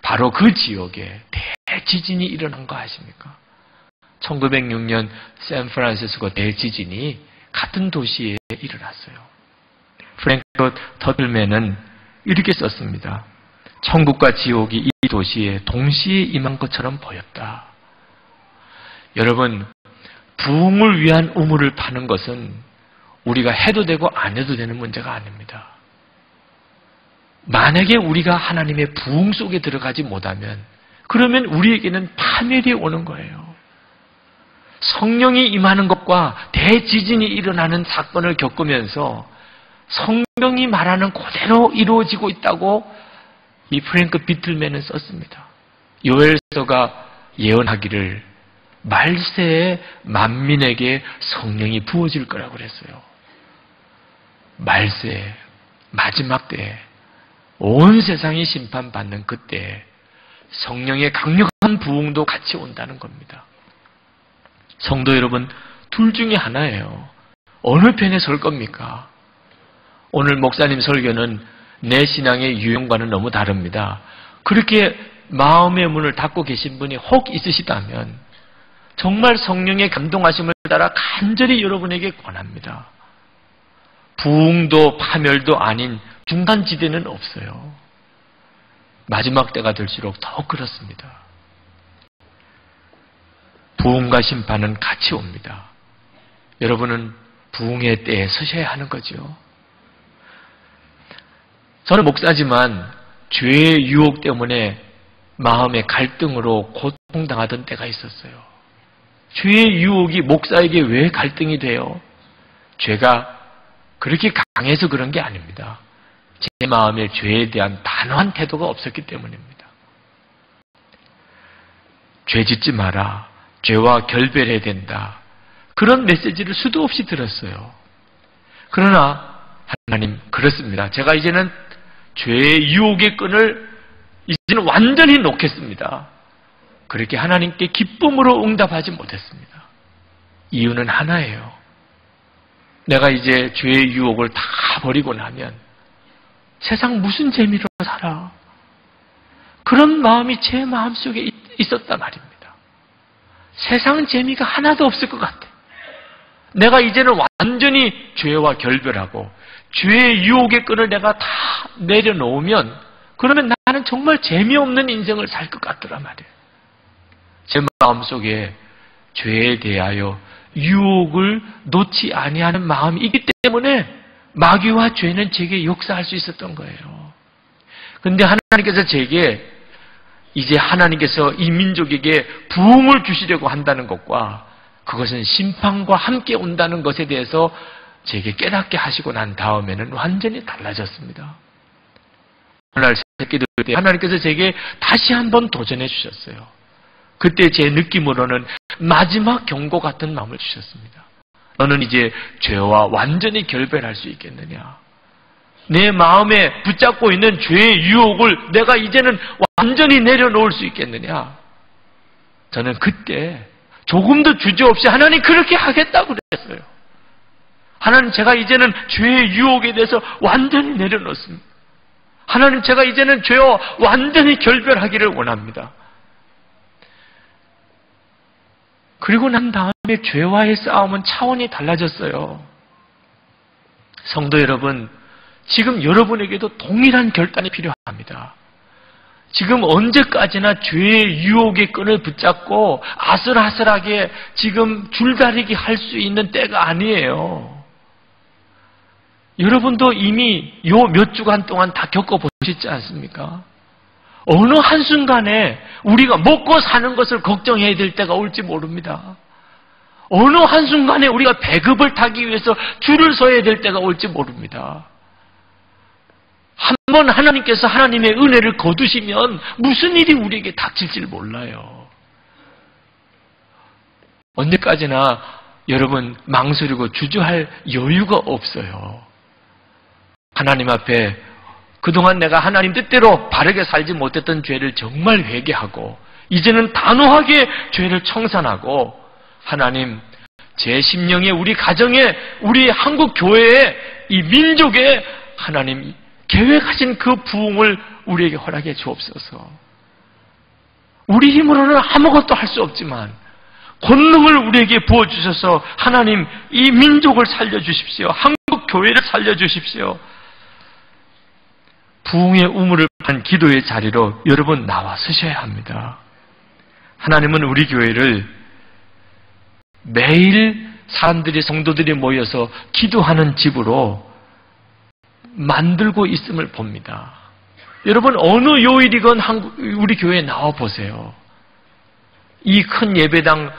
바로 그 지역에 대지진이 일어난 거 아십니까? 1906년 샌프란시스코 대지진이 같은 도시에 일어났어요. 프랭크 터틀맨은 이렇게 썼습니다. 천국과 지옥이 이 도시에 동시에 임한 것처럼 보였다. 여러분, 부흥을 위한 우물을 파는 것은 우리가 해도 되고 안 해도 되는 문제가 아닙니다. 만약에 우리가 하나님의 부흥 속에 들어가지 못하면 그러면 우리에게는 파멸이 오는 거예요. 성령이 임하는 것과 대지진이 일어나는 사건을 겪으면서 성경이 말하는 그대로 이루어지고 있다고 이 프랭크 비틀맨은 썼습니다. 요엘서가 예언하기를 말세에 만민에게 성령이 부어질 거라고 그랬어요. 말세, 마지막 때에 온 세상이 심판받는 그때에 성령의 강력한 부흥도 같이 온다는 겁니다. 성도 여러분, 둘 중에 하나예요. 어느 편에 설 겁니까? 오늘 목사님 설교는 내 신앙의 유형과는 너무 다릅니다. 그렇게 마음의 문을 닫고 계신 분이 혹 있으시다면 정말 성령의 감동하심을 따라 간절히 여러분에게 권합니다. 부흥도 파멸도 아닌 중간지대는 없어요. 마지막 때가 될수록 더 그렇습니다. 부흥과 심판은 같이 옵니다. 여러분은 부흥의 때에 서셔야 하는 거죠. 저는 목사지만 죄의 유혹 때문에 마음의 갈등으로 고통당하던 때가 있었어요. 죄의 유혹이 목사에게 왜 갈등이 돼요? 죄가 그렇게 강해서 그런 게 아닙니다. 제 마음에 죄에 대한 단호한 태도가 없었기 때문입니다. 죄 짓지 마라. 죄와 결별해야 된다. 그런 메시지를 수도 없이 들었어요. 그러나 하나님, 그렇습니다. 제가 이제는 죄의 유혹의 끈을 이제는 완전히 놓겠습니다. 그렇게 하나님께 기쁨으로 응답하지 못했습니다. 이유는 하나예요. 내가 이제 죄의 유혹을 다 버리고 나면 세상 무슨 재미로 살아? 그런 마음이 제 마음속에 있었단 말입니다. 세상 재미가 하나도 없을 것 같아. 내가 이제는 완전히 죄와 결별하고 죄의 유혹의 끈을 내가 다 내려놓으면 그러면 나는 정말 재미없는 인생을 살 것 같더란 말이에요. 제 마음속에 죄에 대하여 유혹을 놓지 아니하는 마음이 있기 때문에 마귀와 죄는 제게 역사할 수 있었던 거예요. 그런데 하나님께서 제게 이제 하나님께서 이 민족에게 부흥을 주시려고 한다는 것과 그것은 심판과 함께 온다는 것에 대해서 제게 깨닫게 하시고 난 다음에는 완전히 달라졌습니다. 그날 새끼들 때 하나님께서 제게 다시 한번 도전해 주셨어요. 그때 제 느낌으로는 마지막 경고 같은 마음을 주셨습니다. 너는 이제 죄와 완전히 결별할 수 있겠느냐? 내 마음에 붙잡고 있는 죄의 유혹을 내가 이제는 완전히 내려놓을 수 있겠느냐? 저는 그때 조금도 주저없이 하나님 그렇게 하겠다고 그랬어요. 하나님, 제가 이제는 죄의 유혹에 대해서 완전히 내려놓습니다. 하나님, 제가 이제는 죄와 완전히 결별하기를 원합니다. 그리고 난 다음에 죄와의 싸움은 차원이 달라졌어요. 성도 여러분, 지금 여러분에게도 동일한 결단이 필요합니다. 지금 언제까지나 죄의 유혹의 끈을 붙잡고 아슬아슬하게 지금 줄다리기 할 수 있는 때가 아니에요. 여러분도 이미 요 몇 주간 동안 다 겪어보셨지 않습니까? 어느 한순간에 우리가 먹고 사는 것을 걱정해야 될 때가 올지 모릅니다. 어느 한순간에 우리가 배급을 타기 위해서 줄을 서야 될 때가 올지 모릅니다. 한번 하나님께서 하나님의 은혜를 거두시면 무슨 일이 우리에게 닥칠지 몰라요. 언제까지나 여러분 망설이고 주저할 여유가 없어요. 하나님 앞에 그동안 내가 하나님 뜻대로 바르게 살지 못했던 죄를 정말 회개하고 이제는 단호하게 죄를 청산하고 하나님, 제 심령에, 우리 가정에, 우리 한국 교회에, 이 민족에 하나님 계획하신 그 부흥을 우리에게 허락해 주옵소서. 우리 힘으로는 아무것도 할 수 없지만 권능을 우리에게 부어주셔서 하나님, 이 민족을 살려주십시오. 한국 교회를 살려주십시오. 부흥의 우물을 판 기도의 자리로 여러분 나와 서셔야 합니다. 하나님은 우리 교회를 매일 사람들이, 성도들이 모여서 기도하는 집으로 만들고 있음을 봅니다. 여러분, 어느 요일이건 우리 교회에 나와 보세요. 이 큰 예배당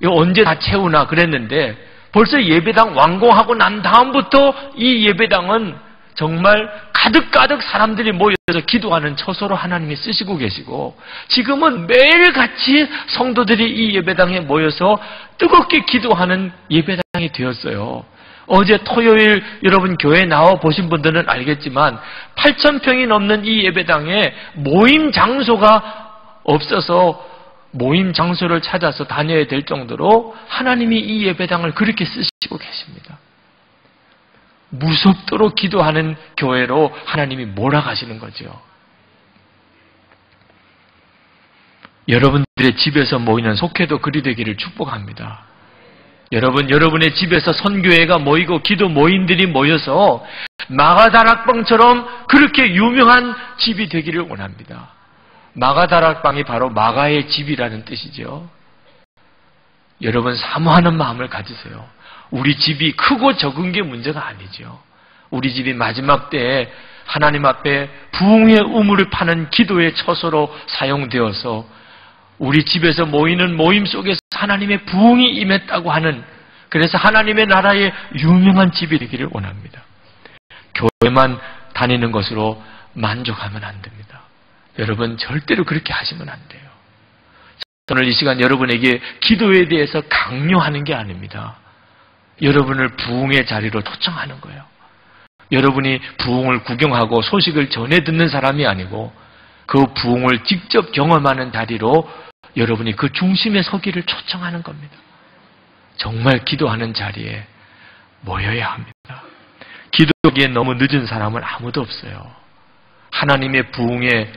언제 다 채우나 그랬는데 벌써 예배당 완공하고 난 다음부터 이 예배당은 정말 가득가득 사람들이 모여서 기도하는 처소로 하나님이 쓰시고 계시고, 지금은 매일같이 성도들이 이 예배당에 모여서 뜨겁게 기도하는 예배당이 되었어요. 어제 토요일 여러분 교회에 나와 보신 분들은 알겠지만 8,000평이 넘는 이 예배당에 모임 장소가 없어서 모임 장소를 찾아서 다녀야 될 정도로 하나님이 이 예배당을 그렇게 쓰시고 계십니다. 무섭도록 기도하는 교회로 하나님이 몰아가시는 거죠. 여러분들의 집에서 모이는 속회도 그리 되기를 축복합니다. 여러분의 집에서 선교회가 모이고 기도 모임들이 모여서 마가다락방처럼 그렇게 유명한 집이 되기를 원합니다. 마가다락방이 바로 마가의 집이라는 뜻이죠. 여러분, 사모하는 마음을 가지세요. 우리 집이 크고 적은 게 문제가 아니죠. 우리 집이 마지막 때에 하나님 앞에 부흥의 우물을 파는 기도의 처소로 사용되어서 우리 집에서 모이는 모임 속에서 하나님의 부흥이 임했다고 하는, 그래서 하나님의 나라의 유명한 집이 되기를 원합니다. 교회만 다니는 것으로 만족하면 안 됩니다. 여러분, 절대로 그렇게 하시면 안 돼요. 오늘 이 시간 여러분에게 기도에 대해서 강요하는 게 아닙니다. 여러분을 부흥의 자리로 초청하는 거예요. 여러분이 부흥을 구경하고 소식을 전해 듣는 사람이 아니고 그 부흥을 직접 경험하는 자리로 여러분이 그 중심에 서기를 초청하는 겁니다. 정말 기도하는 자리에 모여야 합니다. 기도하기에 너무 늦은 사람은 아무도 없어요. 하나님의 부흥에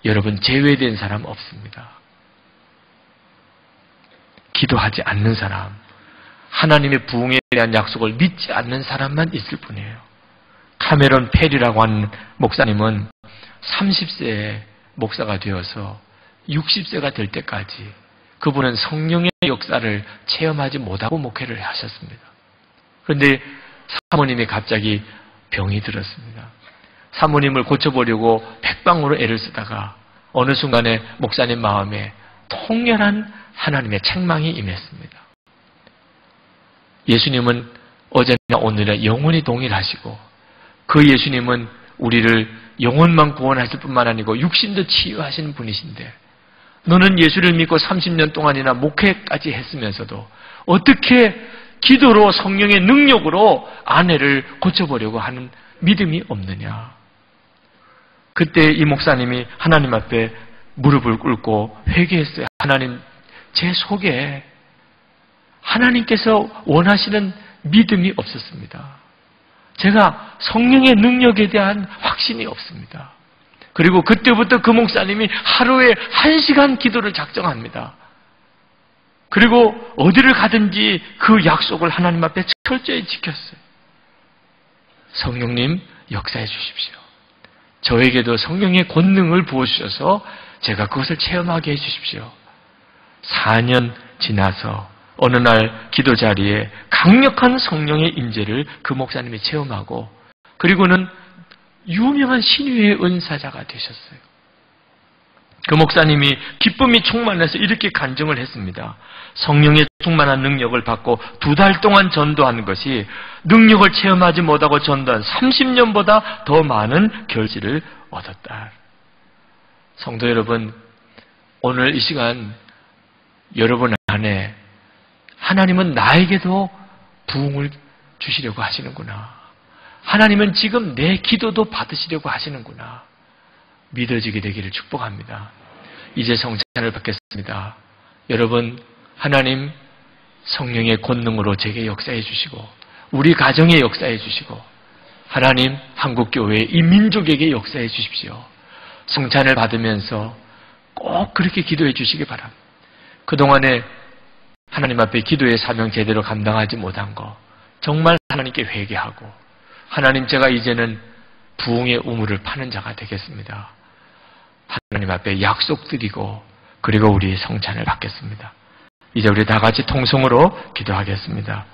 여러분 제외된 사람 없습니다. 기도하지 않는 사람, 하나님의 부흥에 대한 약속을 믿지 않는 사람만 있을 뿐이에요. 카메론 페리라고 하는 목사님은 30세에 목사가 되어서 60세가 될 때까지 그분은 성령의 역사를 체험하지 못하고 목회를 하셨습니다. 그런데 사모님이 갑자기 병이 들었습니다. 사모님을 고쳐보려고 백방으로 애를 쓰다가 어느 순간에 목사님 마음에 통렬한 하나님의 책망이 임했습니다. 예수님은 어제나 오늘에 영원히 동일하시고 그 예수님은 우리를 영혼만 구원하실 뿐만 아니고 육신도 치유하시는 분이신데 너는 예수를 믿고 30년 동안이나 목회까지 했으면서도 어떻게 기도로 성령의 능력으로 아내를 고쳐보려고 하는 믿음이 없느냐. 그때 이 목사님이 하나님 앞에 무릎을 꿇고 회개했어요. 하나님, 제 속에 하나님께서 원하시는 믿음이 없었습니다. 제가 성령의 능력에 대한 확신이 없습니다. 그리고 그때부터 그 목사님이 하루에 1시간 기도를 작정합니다. 그리고 어디를 가든지 그 약속을 하나님 앞에 철저히 지켰어요. 성령님 역사해 주십시오. 저에게도 성령의 권능을 부어주셔서 제가 그것을 체험하게 해주십시오. 4년 지나서 어느 날 기도 자리에 강력한 성령의 임재를 그 목사님이 체험하고 그리고는 유명한 신유의 은사자가 되셨어요. 그 목사님이 기쁨이 충만해서 이렇게 간증을 했습니다. 성령의 충만한 능력을 받고 2달 동안 전도한 것이 능력을 체험하지 못하고 전도한 30년보다 더 많은 결실을 얻었다. 성도 여러분, 오늘 이 시간 여러분 안에 하나님은 나에게도 부흥을 주시려고 하시는구나. 하나님은 지금 내 기도도 받으시려고 하시는구나. 믿어지게 되기를 축복합니다. 이제 성찬을 받겠습니다. 여러분, 하나님 성령의 권능으로 제게 역사해 주시고 우리 가정에 역사해 주시고 하나님 한국교회 이 민족에게 역사해 주십시오. 성찬을 받으면서 꼭 그렇게 기도해 주시기 바랍니다. 그동안에 하나님 앞에 기도의 사명 제대로 감당하지 못한 거 정말 하나님께 회개하고 하나님 제가 이제는 부흥의 우물을 파는 자가 되겠습니다. 하나님 앞에 약속드리고 그리고 우리 성찬을 받겠습니다. 이제 우리 다 같이 통성으로 기도하겠습니다.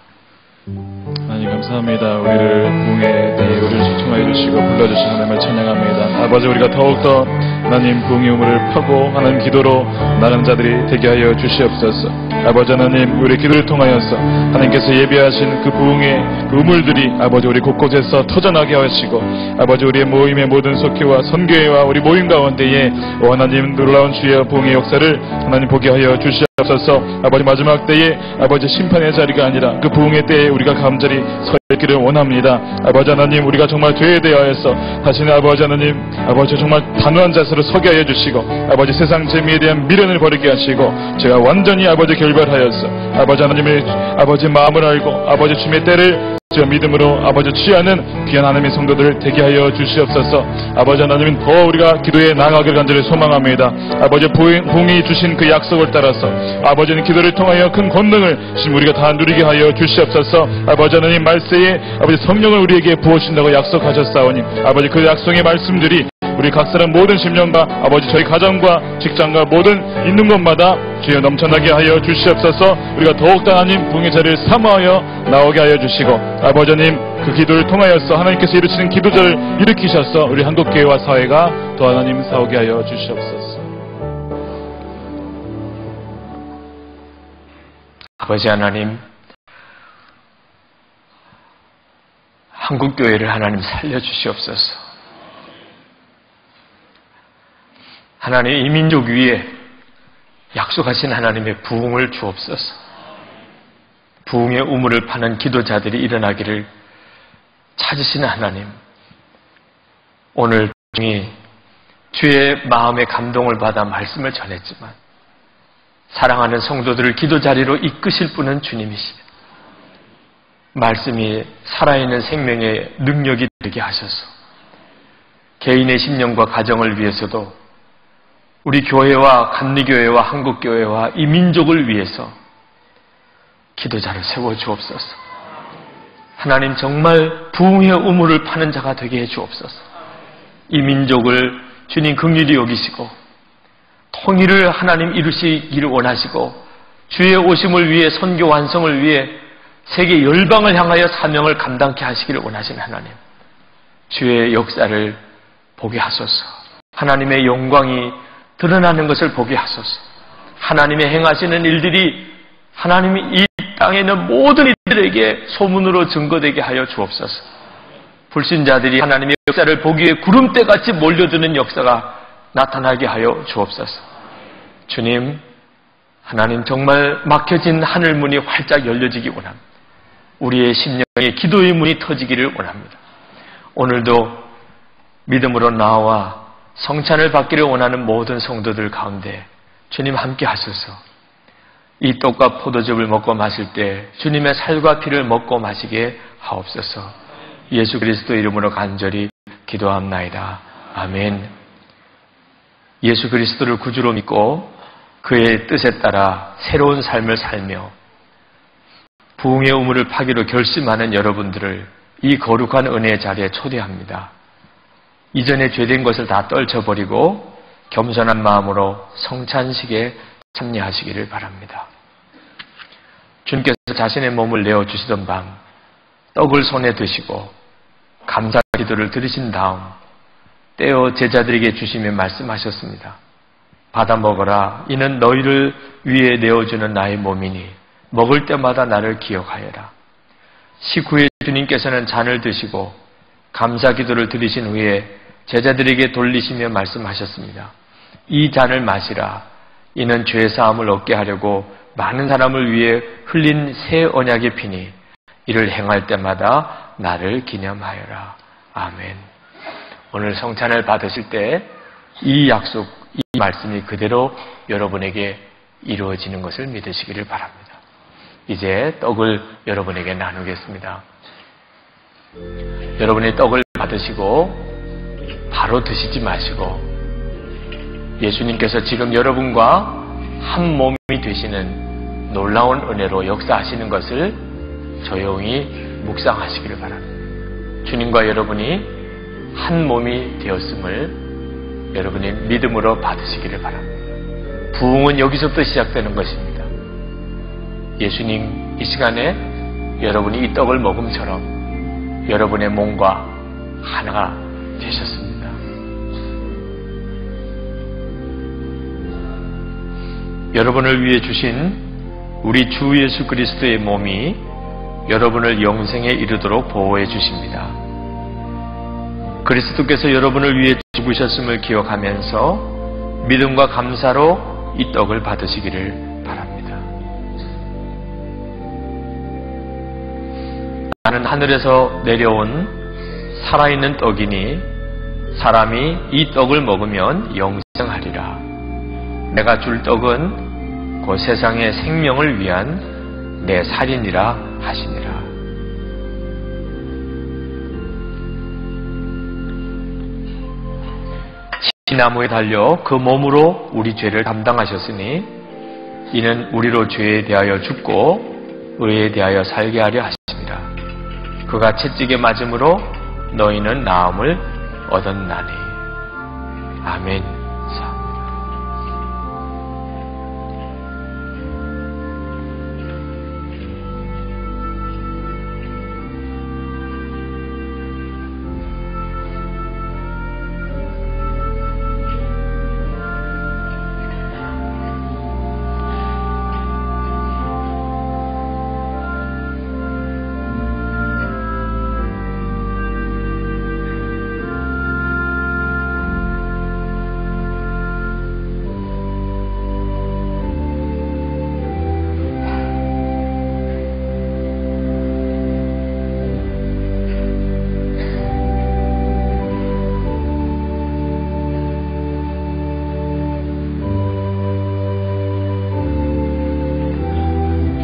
하나님 감사합니다. 우리를 부흥에 대해 우리를 초청하여 주시고 불러주신 하나님을 찬양합니다. 아버지, 우리가 더욱더 하나님 부흥의 우물을 파고 하나님 기도로 나가는 자들이 되게 하여 주시옵소서. 아버지 하나님, 우리 기도를 통하여서 하나님께서 예비하신 그 부흥의 그 우물들이 아버지 우리 곳곳에서 터져나게 하시고 아버지 우리의 모임의 모든 속회와 선교회와 우리 모임 가운데에 하나님 놀라운 주의 부흥의 역사를 하나님 보게 하여 주시옵소서. 아버지 마지막 때에 아버지 심판의 자리가 아니라 그 부흥의 때에 우리가 감절히 서 있기를 원합니다. 아버지 하나님, 우리가 정말 죄에 대하여서 다시는 아버지 하나님, 아버지 정말 단호한 자세로 서게 하여 주시고 아버지 세상 재미에 대한 미련을 버리게 하시고 제가 완전히 아버지 결별하여서 아버지 하나님의 아버지 마음을 알고 아버지 주님의 때를 저 믿음으로 아버지 취하는 귀한 하나님의 성도들 되게 하여 주시옵소서. 아버지 하나님, 더 우리가 기도에 나아가길 간절히 소망합니다. 아버지 부흥이 주신 그 약속을 따라서 아버지는 기도를 통하여 큰 권능을 지금 우리가 다 누리게 하여 주시옵소서. 아버지 하나님, 말세에 아버지 성령을 우리에게 부어주신다고 약속하셨사오니 아버지 그 약속의 말씀들이 우리 각 사람 모든 심령과 아버지 저희 가정과 직장과 모든 있는 곳마다 주여 넘쳐나게 하여 주시옵소서. 우리가 더욱더 하나님 부흥의 자리를 사모하여 나오게 하여 주시고 아버지 하나님, 그 기도를 통하여서 하나님께서 이루시는 기도자를 일으키셔서 우리 한국교회와 사회가 더 하나님 사오게 하여 주시옵소서. 아버지 하나님, 한국교회를 하나님 살려주시옵소서. 하나님, 이 민족 위에 약속하신 하나님의 부흥을 주옵소서. 부흥의 우물을 파는 기도자들이 일어나기를 찾으시는 하나님, 오늘 중에 주의 마음의 감동을 받아 말씀을 전했지만 사랑하는 성도들을 기도 자리로 이끄실 분은 주님이시다. 말씀이 살아있는 생명의 능력이 되게 하셔서 개인의 심령과 가정을 위해서도 우리 교회와 감리교회와 한국교회와 이 민족을 위해서 기도자를 세워 주옵소서. 하나님, 정말 부흥의 우물을 파는 자가 되게 해 주옵소서. 이 민족을 주님 긍휼히 여기시고 통일을 하나님 이루시기를 원하시고 주의 오심을 위해 선교 완성을 위해 세계 열방을 향하여 사명을 감당케 하시기를 원하시는 하나님, 주의 역사를 보게 하소서. 하나님의 영광이 드러나는 것을 보게 하소서. 하나님의 행하시는 일들이 하나님이 이 땅에 있는 모든 이들에게 소문으로 증거되게 하여 주옵소서. 불신자들이 하나님의 역사를 보기 위해 구름대같이 몰려드는 역사가 나타나게 하여 주옵소서. 주님, 하나님, 정말 막혀진 하늘문이 활짝 열려지기 원합니다. 우리의 심령에 기도의 문이 터지기를 원합니다. 오늘도 믿음으로 나와 성찬을 받기를 원하는 모든 성도들 가운데 주님 함께 하소서. 이 떡과 포도즙을 먹고 마실 때 주님의 살과 피를 먹고 마시게 하옵소서. 예수 그리스도 이름으로 간절히 기도합나이다. 아멘. 예수 그리스도를 구주로 믿고 그의 뜻에 따라 새로운 삶을 살며 부흥의 우물을 파기로 결심하는 여러분들을 이 거룩한 은혜의 자리에 초대합니다. 이전에 죄된 것을 다 떨쳐버리고 겸손한 마음으로 성찬식에 참여하시기를 바랍니다. 주님께서 자신의 몸을 내어주시던 밤 떡을 손에 드시고 감사 기도를 드리신 다음 떼어 제자들에게 주시며 말씀하셨습니다. 받아 먹어라. 이는 너희를 위해 내어주는 나의 몸이니 먹을 때마다 나를 기억하여라. 식후에 주님께서는 잔을 드시고 감사 기도를 드리신 후에 제자들에게 돌리시며 말씀하셨습니다. 이 잔을 마시라. 이는 죄 사함을 얻게 하려고 많은 사람을 위해 흘린 새 언약의 피니 이를 행할 때마다 나를 기념하여라. 아멘. 오늘 성찬을 받으실 때 이 약속, 이 말씀이 그대로 여러분에게 이루어지는 것을 믿으시기를 바랍니다. 이제 떡을 여러분에게 나누겠습니다. 여러분이 떡을 받으시고 바로 드시지 마시고 예수님께서 지금 여러분과 한 몸이 되시는 놀라운 은혜로 역사하시는 것을 조용히 묵상하시기를 바랍니다. 주님과 여러분이 한 몸이 되었음을 여러분이 믿음으로 받으시기를 바랍니다. 부흥은 여기서부터 시작되는 것입니다. 예수님 이 시간에 여러분이 이 떡을 먹음처럼 여러분의 몸과 하나가 되셨습니다. 여러분을 위해 주신 우리 주 예수 그리스도의 몸이 여러분을 영생에 이르도록 보호해 주십니다. 그리스도께서 여러분을 위해 죽으셨음을 기억하면서 믿음과 감사로 이 떡을 받으시기를 바랍니다. 나는 하늘에서 내려온 살아있는 떡이니 사람이 이 떡을 먹으면 영생하리라. 내가 줄 떡은 그 세상의 생명을 위한 내 살이니라 하시니라. 나무에 달려 그 몸으로 우리 죄를 담당하셨으니 이는 우리로 죄에 대하여 죽고 의에 대하여 살게 하려 하십니다. 그가 채찍에 맞음으로 너희는 나음을 얻었나니. 아멘.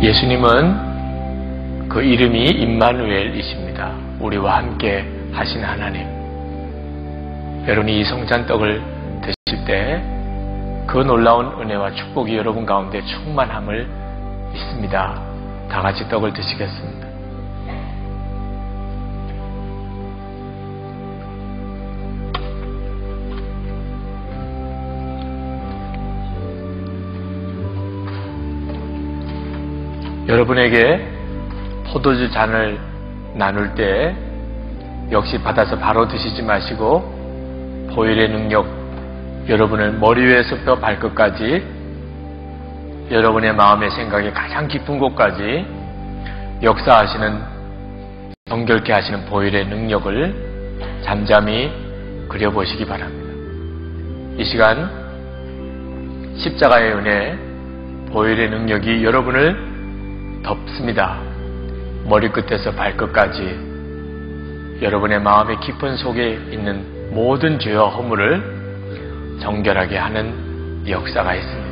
예수님은 그 이름이 임마누엘이십니다. 우리와 함께 하신 하나님. 여러분이 이 성찬떡을 드실 때 그 놀라운 은혜와 축복이 여러분 가운데 충만함을 믿습니다. 다 같이 떡을 드시겠습니다. 여러분에게 포도주 잔을 나눌 때 역시 받아서 바로 드시지 마시고 보혈의 능력, 여러분을 머리 위에서부터 발끝까지 여러분의 마음의 생각의 가장 깊은 곳까지 역사하시는, 정결케 하시는 보혈의 능력을 잠잠히 그려보시기 바랍니다. 이 시간 십자가의 은혜, 보혈의 능력이 여러분을 덮습니다. 머리끝에서 발끝까지 여러분의 마음의 깊은 속에 있는 모든 죄와 허물을 정결하게 하는 역사가 있습니다.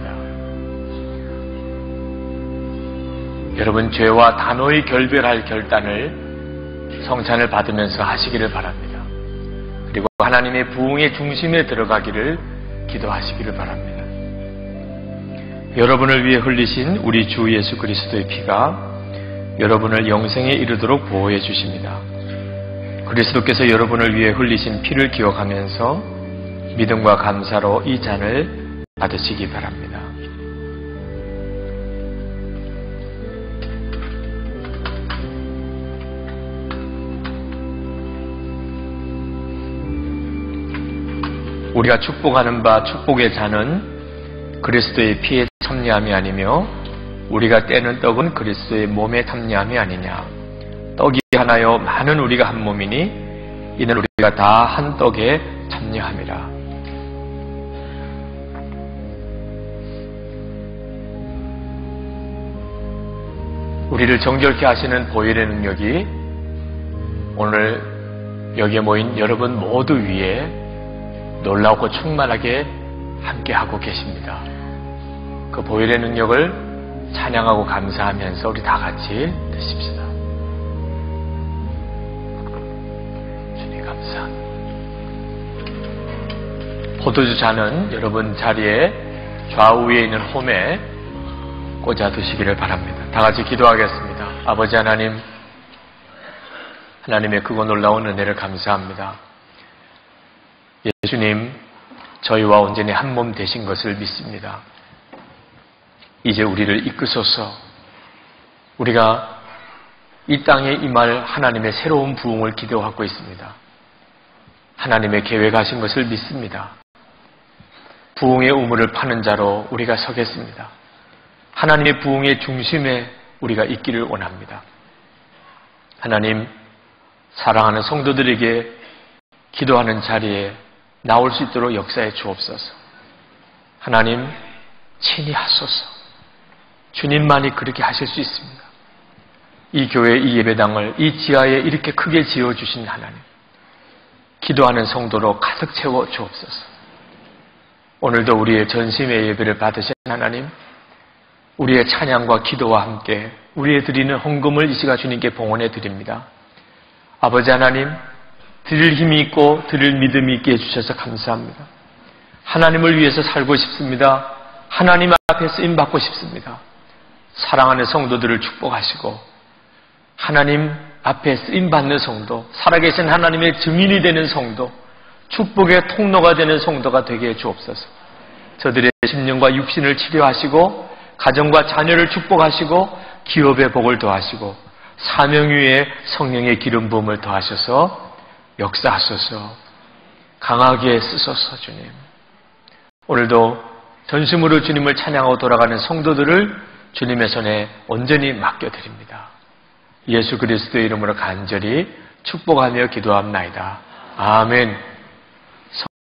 여러분 죄와 단호히 결별할 결단을 성찬을 받으면서 하시기를 바랍니다. 그리고 하나님의 부흥의 중심에 들어가기를 기도하시기를 바랍니다. 여러분을 위해 흘리신 우리 주 예수 그리스도의 피가 여러분을 영생에 이르도록 보호해 주십니다. 그리스도께서 여러분을 위해 흘리신 피를 기억하면서 믿음과 감사로 이 잔을 받으시기 바랍니다. 우리가 축복하는 바 축복의 잔은 그리스도의 피에 참여함이 아니며 우리가 떼는 떡은 그리스도의 몸에 참여함이 아니냐. 떡이 하나요 많은 우리가 한 몸이니 이는 우리가 다 한 떡에 참여함이라. 우리를 정결케 하시는 보혈의 능력이 오늘 여기에 모인 여러분 모두 위에 놀라고 충만하게 함께하고 계십니다. 그 보혈의 능력을 찬양하고 감사하면서 우리 다 같이 드십시다. 주님 감사합니다. 포도주 잔은 여러분 자리에 좌우에 있는 홈에 꽂아 두시기를 바랍니다. 다 같이 기도하겠습니다. 아버지 하나님, 하나님의 크고 놀라운 은혜를 감사합니다. 예수님, 저희와 온전히 한 몸 되신 것을 믿습니다. 이제 우리를 이끄소서. 우리가 이 땅에 임할 하나님의 새로운 부흥을 기대하고 있습니다. 하나님의 계획하신 것을 믿습니다. 부흥의 우물을 파는 자로 우리가 서겠습니다. 하나님의 부흥의 중심에 우리가 있기를 원합니다. 하나님, 사랑하는 성도들에게 기도하는 자리에 나올 수 있도록 역사해 주옵소서. 하나님, 친히 하소서. 주님만이 그렇게 하실 수 있습니다. 이 교회, 이 예배당을 이 지하에 이렇게 크게 지어주신 하나님, 기도하는 성도로 가득 채워 주옵소서. 오늘도 우리의 전심의 예배를 받으신 하나님, 우리의 찬양과 기도와 함께 우리의 드리는 헌금을 이 시간 주님께 봉헌해 드립니다. 아버지 하나님, 드릴 힘이 있고 드릴 믿음이 있게 해주셔서 감사합니다. 하나님을 위해서 살고 싶습니다. 하나님 앞에 쓰임받고 싶습니다. 사랑하는 성도들을 축복하시고 하나님 앞에 쓰임받는 성도, 살아계신 하나님의 증인이 되는 성도, 축복의 통로가 되는 성도가 되게 해 주옵소서. 저들의 심령과 육신을 치료하시고 가정과 자녀를 축복하시고 기업의 복을 더하시고 사명 위에 성령의 기름 부음을 더하셔서 역사하소서. 강하게 쓰소서. 주님, 오늘도 전심으로 주님을 찬양하고 돌아가는 성도들을 주님의 손에 온전히 맡겨드립니다. 예수 그리스도의 이름으로 간절히 축복하며 기도합나이다. 아멘.